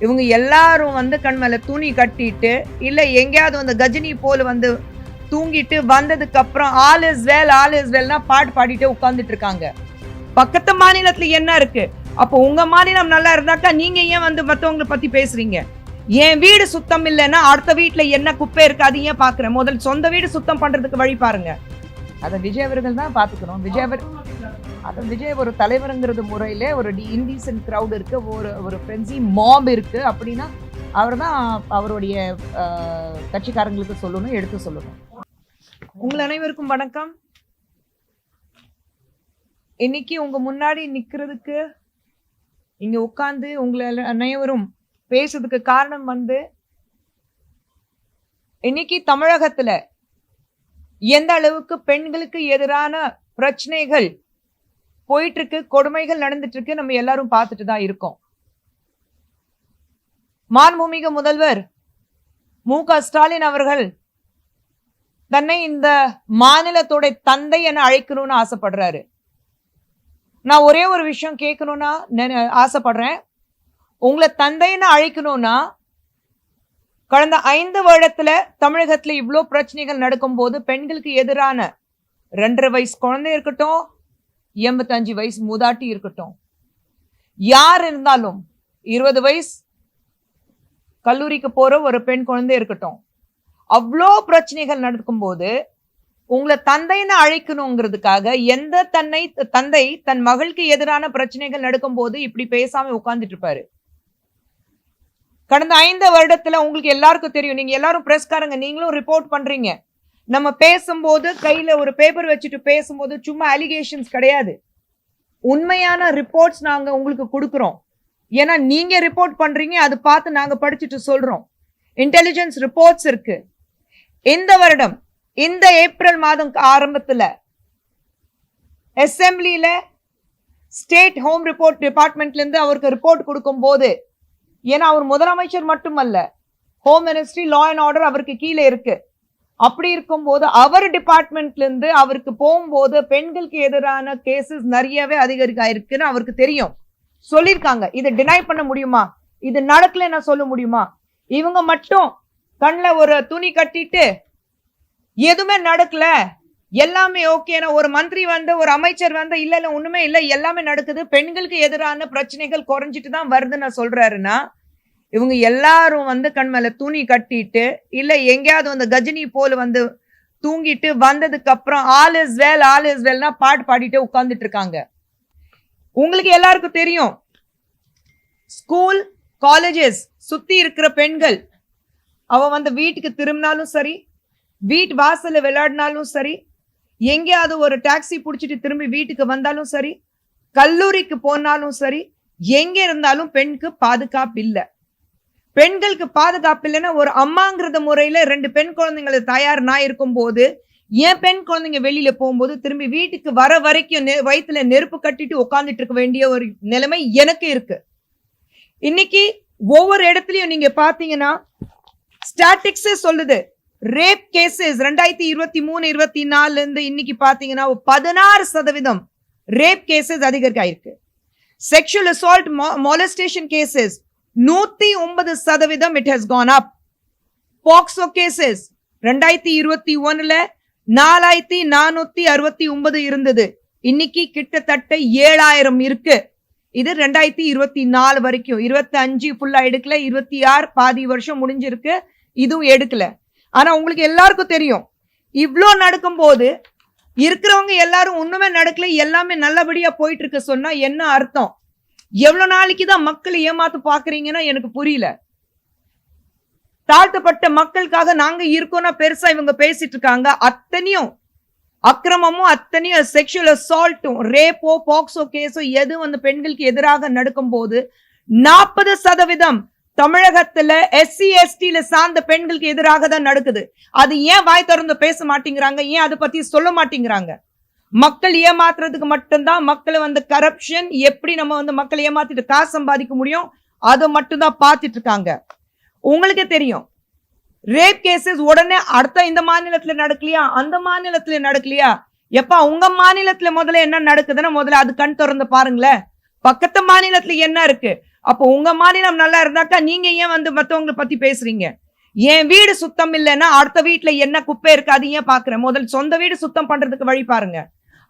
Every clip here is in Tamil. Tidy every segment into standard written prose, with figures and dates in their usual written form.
இவங்க எல்லாரும் வந்து கண் மேல துணி கட்டிட்டு இல்ல எங்கேயாவது வந்து கஜினி போல வந்து தூங்கிட்டு வந்ததுக்கு அப்புறம் ஆல் இஸ் வெல்னா பாட்டு பாடிட்டு உட்கார்ந்துட்டு இருக்காங்க. பக்கத்து மாநிலத்துல என்ன இருக்கு? அப்போ உங்க மாநிலம் நல்லா இருந்தாக்கா நீங்க ஏன் வந்து மத்தவங்களை பத்தி பேசுறீங்க? என் வீடு சுத்தம் இல்லைன்னா அடுத்த வீட்டுல என்ன குப்பை இருக்கு அது ஏன் பாக்குறேன்? முதல் சொந்த வீடு சுத்தம் பண்றதுக்கு வழி பாருங்க. அதை விஜய் அவர்கள் தான் பாத்துக்கணும். விஜய் ஒரு தலைவருங்கிறது முறையில ஒரு இன்டீசன்ட் கிரவுட் இருக்கு, ஒரு ஃப்ரெண்ட்ஸி மாப் இருக்கு அப்படின்னா அவர் தான் அவருடைய கட்சிக்காரங்களுக்கு சொல்லணும், எடுத்து சொல்லணும். உங்கள் அனைவருக்கும் வணக்கம். இன்னைக்கு உங்க முன்னாடி நிக்கிறதுக்கு இங்க உட்கார்ந்து உங்களை அனைவரும் பேசுறதுக்கு காரணம் வந்து இன்னைக்கு தமிழகத்துல எந்த அளவுக்கு பெண்களுக்கு எதிரான பிரச்சனைகள் போயிட்டு இருக்கு, கொடுமைகள் நடந்துட்டு இருக்கு, நம்ம எல்லாரும் பார்த்துட்டு தான் இருக்கோம். மாண்புமிகு முதல்வர் மு.க. ஸ்டாலின் அவர்கள் தன்னை இந்த மாநிலத்தோட தந்தை என அழைக்கணும்னு ஆசைப்படுறாரு. நான் ஒரே ஒரு விஷயம் கேட்கணும்னா ஆசைப்படுறேன். உங்களை தந்தைன்னு அழைக்கணும்னா கடந்த 5 வருடத்துல தமிழகத்துல இவ்வளோ பிரச்சனைகள் நடக்கும் போது பெண்களுக்கு எதிரான 2.5 வயசு குழந்தை இருக்கட்டும், 85 வயசு மூதாட்டி இருக்கட்டும், யார் இருந்தாலும் 20 வயசு கல்லூரிக்கு போற ஒரு பெண் குழந்தை இருக்கட்டும், அவ்வளோ பிரச்சனைகள் நடக்கும் போது உங்களை தந்தைன்னு அழைக்கணுங்கிறதுக்காக எந்த தந்தை தன் மகளுக்கு எதிரான பிரச்சனைகள் நடக்கும் போது இப்படி பேசாம உட்கார்ந்துட்டு இருப்பாரு? கடந்த 5 வருடத்துல உங்களுக்கு எல்லாருக்கும் தெரியும், நீங்க எல்லாரும் பிரஸ்காரங்க, நீங்களும் ரிப்போர்ட் பண்றீங்க. நம்ம பேசும்போது கையில ஒரு பேப்பர் வச்சுட்டு பேசும்போது சும்மா அலிகேஷன்ஸ் கிடையாது, உண்மையான ரிப்போர்ட்ஸ் நாங்க உங்களுக்கு கொடுக்குறோம். ஏன்னா நீங்க ரிப்போர்ட் பண்றீங்க, அது பார்த்து நாங்க படிச்சுட்டு சொல்றோம். இன்டெலிஜென்ஸ் ரிப்போர்ட்ஸ் இருக்கு. இந்த வருடம் இந்த ஏப்ரல் மாதம் ஆரம்பத்துல அசெம்பிளியில ஸ்டேட் ஹோம் ரிப்போர்ட் டிபார்ட்மெண்ட்ல இருந்து அவருக்கு ரிப்போர்ட் கொடுக்கும் போது, ஏன்னா அவர் முதலமைச்சர் மட்டுமல்ல, home ministry, law and order அவருக்கு கீழே இருக்கு. அப்படி இருக்கும் போது அவர் டிபார்ட்மெண்ட்ல இருந்து அவருக்கு போகும்போது பெண்களுக்கு எதிரான கேசஸ் நிறையவே அதிகரிக்காயிருக்குன்னு அவருக்கு தெரியும், சொல்லியிருக்காங்க. இதை டினை பண்ண முடியுமா? இது நடக்கல நான் சொல்ல முடியுமா? இவங்க மட்டும் கண்ணில் ஒரு துணி கட்டிட்டு எதுவுமே நடக்கல, எல்லாமே ஓகேனா ஒரு மந்திரி வந்து ஒரு அமைச்சர் வந்து இல்ல இல்ல ஒண்ணுமே இல்ல எல்லாமே நடக்குது, பெண்களுக்கு எதிரான பிரச்சனைகள் குறைஞ்சிட்டு தான் வருதுன்னு சொல்றாருன்னா, இவங்க எல்லாரும் வந்து கண் மேல துணி கட்டிட்டு இல்ல எங்கேயாவது வந்து கஜினி போல வந்து தூங்கிட்டு வந்ததுக்கு அப்புறம் ஆல் இஸ் வெல்னா பாட்டு பாடிட்டு உட்கார்ந்துட்டு இருக்காங்க. உங்களுக்கு எல்லாருக்கும் தெரியும், ஸ்கூல் காலேஜஸ் சுத்தி இருக்கிற பெண்கள் அவ வந்து வீட்டுக்கு திரும்பினாலும் சரி, வீட்டு வாசல்ல விளையாடினாலும் சரி, எங்கேயாவது ஒரு டாக்ஸி பிடிச்சிட்டு திரும்பி வீட்டுக்கு வந்தாலும் சரி, கல்லூரிக்கு போனாலும் சரி, எங்க இருந்தாலும் பெண்ணுக்கு பாதுகாப்பு இல்லை. பெண்களுக்கு பாதுகாப்பு இல்லைன்னா ஒரு அம்மாங்கிறத முறையில 2 பெண் குழந்தைங்களை தயார் நான் இருக்கும் போது என் பெண் குழந்தைங்க வெளியில போகும்போது திரும்பி வீட்டுக்கு வர வரைக்கும் வயிற்றுல நெருப்பு கட்டிட்டு உட்கார்ந்துட்டு இருக்க வேண்டிய ஒரு நிலைமை எனக்கு இருக்கு. இன்னைக்கு ஒவ்வொரு இடத்துலயும் நீங்க பாத்தீங்கன்னா ஸ்டாட்டிக்ஸே சொல்லுது, ரேப் கேசஸ் 2023-24 இருந்து இன்னைக்கு பாத்தீங்கன்னா 16% ரேப் கேசஸ் அதிகரிக்காயிருக்கு. Sexual assault molestation cases 109% it has gone up. POCSO cases 2021ல 4469 இருந்தது, இன்னைக்கு கிட்டத்தட்ட 7000 இருக்கு. இது 2024 வரைக்கும், 25 ஃபுல்லா எடுக்கல, 26 பாதி வருஷம் முடிஞ்சிருக்கு, இதுவும் எடுக்கல. ஆனா உங்களுக்கு எல்லாருக்கும் தெரியும், இவ்வளோ நடக்கும் போது இருக்கிறவங்க எல்லாரும் ஒண்ணுமே நடக்கல, எல்லாமே நல்லபடியா போயிட்டு இருக்கு சொன்னா என்ன அர்த்தம்? எவ்வளவு நாளைக்குதான் மக்களை ஏமாத்து பாக்குறீங்கன்னா எனக்கு புரியல. தாழ்த்தப்பட்ட மக்களுக்காக நாங்க இருக்கோம்னா பெருசா இவங்க பேசிட்டு இருக்காங்க. அத்தனையும் அக்கிரமமும் அத்தனையும் செக்ஷுவல் அசால்ட்டும் ரேப்போ பாக்ஸோ கேஸோ எது வந்து பெண்களுக்கு எதிராக நடக்கும் போது 40% தமிழகத்துல SC ST சார்ந்த பெண்களுக்கு எதிராக தான் நடக்குது. அது ஏன் வாய் திறந்து பேச மாட்டேங்கிறாங்க? ஏன் அதை பத்தி சொல்ல மாட்டேங்கிறாங்க? மக்கள் ஏமாத்துறதுக்கு மட்டும்தான், மக்களை வந்து கரப்ஷன் எப்படி நம்ம வந்து மக்களை ஏமாத்திட்டு காசு சம்பாதிக்க முடியும் அதை மட்டும்தான் பார்த்துட்டு இருக்காங்க. உங்களுக்கே தெரியும், ரேப் கேசஸ் உடனே அடுத்த இந்த மாநிலத்துல நடக்கலையா, அந்த மாநிலத்துல நடக்கலையா? எப்ப உங்க மாநிலத்துல முதல்ல என்ன நடக்குதுன்னா முதல்ல அது கண் திறந்து பாருங்களேன். பக்கத்து மாநிலத்துல என்ன இருக்கு? அப்போ உங்க மாநிலம் நல்லா இருந்தாக்கா நீங்க ஏன் வந்து மத்தவங்களை பத்தி பேசுறீங்க? என் வீடு சுத்தம் இல்லைன்னா அடுத்த வீட்டுல என்ன குப்பை இருக்கு அது ஏன் பாக்குறேன்? முதல் சொந்த வீடு சுத்தம் பண்றதுக்கு வழி பாருங்க.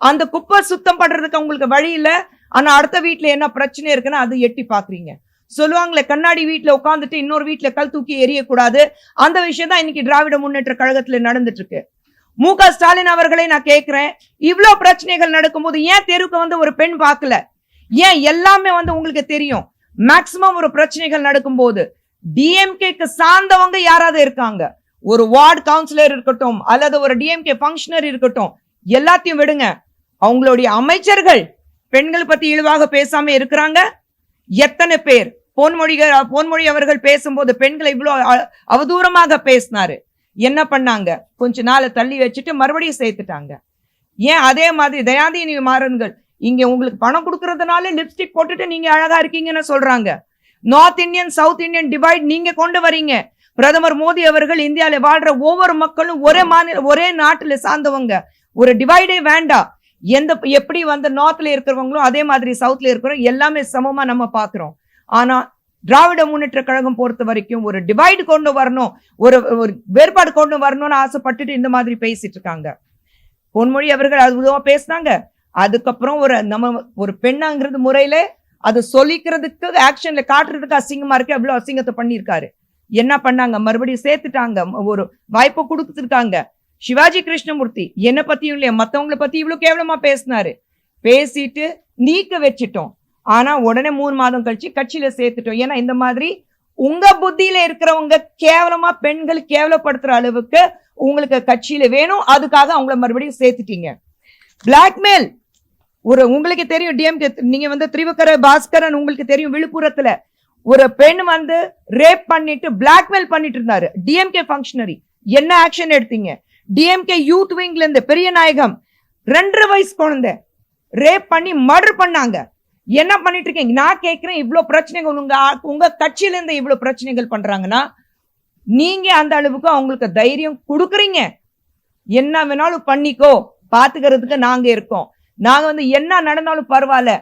அந்த குப்பை சுத்தம் பண்றதுக்கு உங்களுக்கு வழி இல்ல, ஆனா அடுத்த வீட்டுல என்ன பிரச்சனை இருக்குன்னு அது எட்டி பாக்குறீங்க. சொல்லுவாங்களே, கண்ணாடி வீட்டுல உட்காந்துட்டு இன்னொரு வீட்டுல கல் தூக்கி எரியக்கூடாது. அந்த விஷயம் தான் இன்னைக்கு திராவிட முன்னேற்ற கழகத்துல நடந்துட்டு இருக்கு. மு.க. ஸ்டாலின் அவர்களை நான் கேட்கிறேன், இவ்வளவு பிரச்சனைகள் நடக்கும்போது ஏன் தெருவுக்கு வந்து ஒரு பெண் பார்க்கல? ஏன் எல்லாமே வந்து உங்களுக்கு தெரியும். மேக்சிமம் ஒரு பிரச்சனைகள் நடக்கும்போது டிஎம்கேக்கு சார்ந்தவங்க யாராவது இருக்காங்க, ஒரு வார்டு கவுன்சிலர் இருக்கட்டும் அல்லது ஒரு டிஎம்கே பங்கஷனர் இருக்கட்டும், எல்லாத்தையும் விடுங்க. அவங்களுடைய அமைச்சர்கள் பெண்கள் பத்தி இழிவாக பேசாம இருக்கிறாங்க. எத்தனை பேர் பொன்மொழி அவர்கள் பேசும்போது பெண்களை இவ்வளவு அவதூறமாக பேசினாரு. என்ன பண்ணாங்க? கொஞ்ச நாளை தள்ளி வச்சுட்டு மறுபடியும் சேர்த்துட்டாங்க. ஏன் அதே மாதிரி தயாநிதி மாறன்கள் இங்க உங்களுக்கு பணம் கொடுக்கறதுனால லிப்ஸ்டிக் போட்டுட்டு நீங்க அழகா இருக்கீங்கன்னு சொல்றாங்க. North Indian south Indian divide நீங்க கொண்டு வரீங்க. பிரதமர் மோடி அவர்கள் இந்தியாவில வாழ்ற ஒவ்வொரு மக்களும் ஒரே மாநில ஒரே நாட்டுல சார்ந்தவங்க, ஒரு டிவைடே வேண்டாம். எப்படி வந்து நார்த்ல இருக்கிறவங்களும் அதே மாதிரி சவுத்ல இருக்கிறோம், எல்லாமே சமமா நம்ம பாக்குறோம். ஆனா திராவிட முன்னேற்ற கழகம் பொறுத்த வரைக்கும் ஒரு டிவைடு கொண்டு வரணும், ஒரு வேறுபாடு கொண்டு வரணும்னு ஆசைப்பட்டுட்டு இந்த மாதிரி பேசிட்டு இருக்காங்க. பொன்மொழி அவர்கள் அதுவா பேசினாங்க. அதுக்கப்புறம் ஒரு பெண்ணாங்கிறது முறையில அது சொல்லிக்கிறதுக்கு ஆக்ஷன்ல காட்டுறதுக்கு அசிங்கமா இருக்கு. அவ்வளவு அசிங்கத்தை பண்ணியிருக்காரு. என்ன பண்ணாங்க? மறுபடியும் சேர்த்துட்டாங்க, ஒரு வாய்ப்பு கொடுத்துருக்காங்க. சிவாஜி கிருஷ்ணமூர்த்தி என்ன பத்தியும் இல்லையா, மத்தவங்களை பத்தி இவ்வளவு கேவலமா பேசினாரு. பேசிட்டு நீக்க வச்சிட்டோம். ஆனா உடனே 3 மாதம் கழிச்சு கட்சியில சேர்த்துட்டோம். ஏன்னா இந்த மாதிரி உங்க புத்தியில இருக்கிறவங்க கேவலமா பெண்கள் கேவலப்படுத்துற அளவுக்கு உங்களுக்கு கட்சியில வேணும், அதுக்காக அவங்கள மறுபடியும் சேர்த்துட்டீங்க. பிளாக்மெயில் உங்களுக்கு தெரியும். டிஎம்கே நீங்க வந்து திரிவக்கர பாஸ்கரன் உங்களுக்கு தெரியும், விழுப்புரத்துல ஒரு பெண் வந்து ரேப் பண்ணிட்டு பிளாக்மெயில் பண்ணிட்டு இருந்தாரு. டிஎம்கே பங்கஷனரி என்ன ஆக்ஷன் எடுத்தீங்க? டிஎம்கே யூத் விங்ல இருந்து பெரிய நாயகம் 2 வயசு குழந்தை ரேப் பண்ணி மர்டர் பண்ணாங்க. என்ன பண்ணிட்டு இருக்கீங்க? நான் கேட்கிறேன், இவ்வளவு பிரச்சனைகள் உங்க கட்சியில இருந்து இவ்வளவு பிரச்சனைகள் பண்றாங்கன்னா நீங்க அந்த அளவுக்கு அவங்களுக்கு தைரியம் கொடுக்குறீங்க. என்ன வேணாலும் பண்ணிக்கோ, பாத்துக்கிறதுக்கு நாங்க இருக்கோம். நாங்க வந்து என்ன நடந்தாலும் பரவாயில்ல,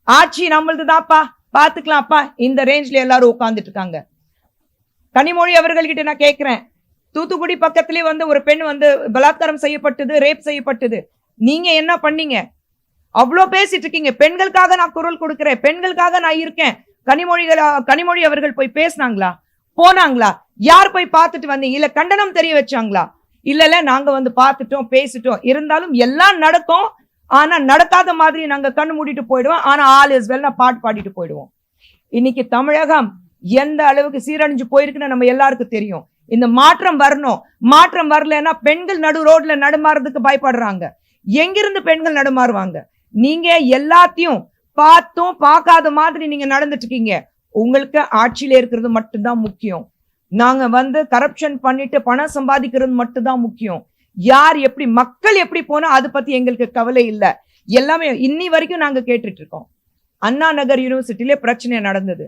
ஆட்சி நம்மளது தான்ப்பா, பாத்துக்கலாம்ப்பா, இந்த ரேஞ்ச்ல எல்லாரும் உட்கார்ந்துட்டு இருக்காங்க. கனிமொழி அவர்கள்கிட்ட நான் கேட்கிறேன், தூத்துக்குடி பக்கத்திலே வந்து ஒரு பெண் வந்து பலாத்காரம் செய்யப்பட்டது, ரேப் செய்யப்பட்டது. நீங்க என்ன பண்ணீங்க? அவ்வளோ பேசிட்டு இருக்கீங்க. பெண்களுக்காக நான் குரல் கொடுக்கிறேன், பெண்களுக்காக நான் இருக்கேன். கனிமொழி அவர்கள் போய் பேசினாங்களா? போனாங்களா? யார் போய் பார்த்துட்டு வந்தீங்க? இல்ல கண்டனம் தெரிய வச்சாங்களா? இல்ல நாங்க வந்து பார்த்துட்டோம், பேசிட்டோம். இருந்தாலும் எல்லாம் நடக்கும். ஆனா நடக்காத மாதிரி நாங்க கண்ணு மூடிட்டு போயிடுவோம். ஆனா ஆல் இஸ் வெல் பாட்டு பாடிட்டு போயிடுவோம். இன்னைக்கு தமிழகம் எந்த அளவுக்கு சீரழிஞ்சு போயிருக்குன்னு நம்ம எல்லாருக்கும் தெரியும். இந்த மாற்றம் வரணும். மாற்றம் வரலன்னா பெண்கள் நடு ரோட்ல நடுமாறதுக்கு பயப்படுறாங்க. எங்கிருந்து பெண்கள் நடுமாறுவாங்க? நீங்க எல்லாத்தையும் பார்த்தும் பார்க்காத மாதிரி நீங்க நடந்துட்டு இருக்கீங்க. உங்களுக்கு ஆட்சியில இருக்கிறது மட்டும்தான் முக்கியம். நாங்க வந்து கரப்ஷன் பண்ணிட்டு பணம் சம்பாதிக்கிறது மட்டும்தான் முக்கியம். யார் எப்படி மக்கள் எப்படி போனா அதை பத்தி எங்களுக்கு கவலை இல்லை. எல்லாமே இன்னி வரைக்கும் நாங்க கேட்டுட்டு இருக்கோம். அண்ணா நகர் யூனிவர்சிட்டியில பிரச்சனை நடந்தது.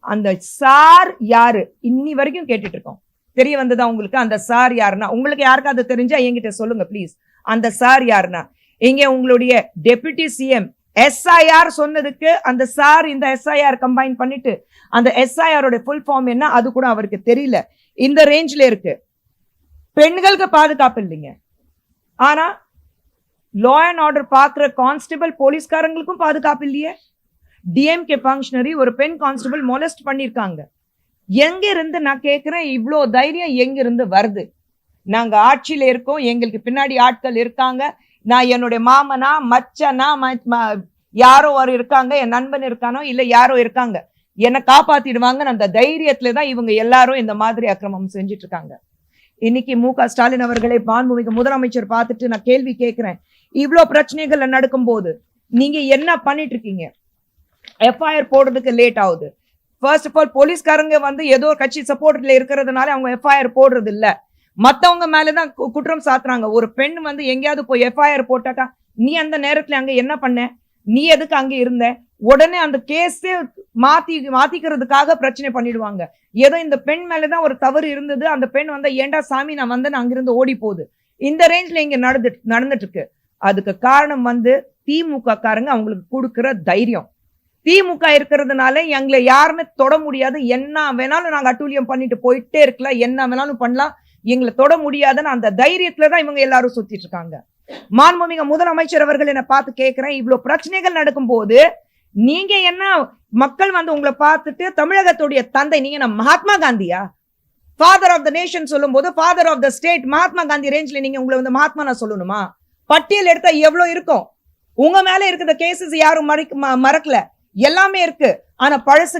அந்த சார் யாரு இன்னி வரைக்கும் கேட்டுட்டு இருக்கோம். தெரிய வந்ததா உங்களுக்கு? அந்த சார் யாருன்னா உங்களுக்கு யாருக்காவது தெரிஞ்சா என்கிட்ட சொல்லுங்க ப்ளீஸ். அந்த சார் யாருன்னா இங்க உங்களுடைய டெபுட்டி சிஎம் SIR சொன்னதுக்கு அந்த சார் இந்த SIR கம்பைன் பண்ணிட்டு அந்த SIR ஃபுல் ஃபார்ம் என்ன அது கூட அவருக்கு தெரியல. இந்த ரேஞ்ச்ல இருக்கு. பெண்களுக்கு பாதுகாப்பு இல்லைங்க. ஆனா லா அண்ட் ஆர்டர் பாக்குற கான்ஸ்டபிள் போலீஸ்காரங்களுக்கும் பாதுகாப்பு இல்லையே. டிஎம்கே பங்கஷனரி ஒரு பெண் கான்ஸ்டபிள் மொலஸ்ட் பண்ணிருக்காங்க. எங்க இருந்து நான் கேட்கிறேன், இவ்வளோ தைரியம் எங்க இருந்து வருது? நாங்க ஆட்சியில இருக்கோம், எங்களுக்கு பின்னாடி ஆட்கள் இருக்காங்க. நான் என்னுடைய மாமனா மச்சனா யாரோ ஒரு இருக்காங்க, என் நண்பன் இருக்கானோ இல்ல யாரோ இருக்காங்க, என்னை காப்பாத்திடுவாங்க. அந்த தைரியத்துல தான் இவங்க எல்லாரும் இந்த மாதிரி அக்கிரமம் செஞ்சுட்டு இருக்காங்க. இன்னைக்கு மு.க. ஸ்டாலின் அவர்களை மாண்புமிகு முதலமைச்சர் பார்த்துட்டு நான் கேள்வி கேட்கிறேன், இவ்வளவு பிரச்சனைகள் நடக்கும் போது நீங்க என்ன பண்ணிட்டு இருக்கீங்க? FIR போடுறதுக்கு லேட் ஆகுது. ஃபர்ஸ்ட் ஆஃப் ஆல் போலீஸ்காரங்க வந்து ஏதோ கட்சி சப்போர்ட்ல இருக்கிறதுனால அவங்க FIR போடுறது இல்ல, மத்தவங்க மேலதான் குற்றம் சாத்துறாங்க. ஒரு பெண் வந்து எங்கேயாவது போய் FIR போட்டாக்கா, நீ அந்த நேரத்துல அங்க என்ன பண்ண, நீ எதுக்கு அங்க இருந்த, உடனே அந்த கேஸே மாத்திக்கிறதுக்காக பிரச்சனை பண்ணிடுவாங்க. ஏதோ இந்த பெண் மேலதான் ஒரு தவறு இருந்தது, அந்த பெண் வந்து ஏண்டா சாமி நான் வந்து அங்கிருந்து ஓடி போகுது. இந்த ரேஞ்ச்ல இங்க நடந்துட்டு இருக்கு. அதுக்கு காரணம் வந்து திமுக காரங்க அவங்களுக்கு கொடுக்கிற தைரியம். திமுக இருக்கிறதுனால எங்களை யாருமே தொட முடியாது, என்ன வேணாலும் நாங்க அட்டூழியம் பண்ணிட்டு போயிட்டே இருக்கலாம், என்ன வேணாலும் பண்ணலாம், எங்களை தொட முடியாதுன்னு அந்த தைரியத்துலதான் இவங்க எல்லாரும் சுத்திட்டு இருக்காங்க. மாண்புமிகு முதலமைச்சர் அவர்கள் என்ன பார்த்து கேட்கிறேன், இவ்வளவு பிரச்சனைகள் நடக்கும் போது நீங்க என்ன மக்கள் வந்து உங்களை பார்த்துட்டு தமிழகத்துடைய தந்தை, நீங்க என்ன மகாத்மா காந்தியா? ஃபாதர் ஆஃப் த நேஷன் சொல்லும் போது father of the state Mahatma Gandhi ரேஞ்ச்ல நீங்க உங்களை வந்து மகாத்மா நான் சொல்லணுமா? பட்டியல் எடுத்தா எவ்வளவு இருக்கும்? உங்க மேல இருக்கிற கேசஸ் யாரும் மறக்கல, எல்லாமே இருக்கு. ஆனா பழசு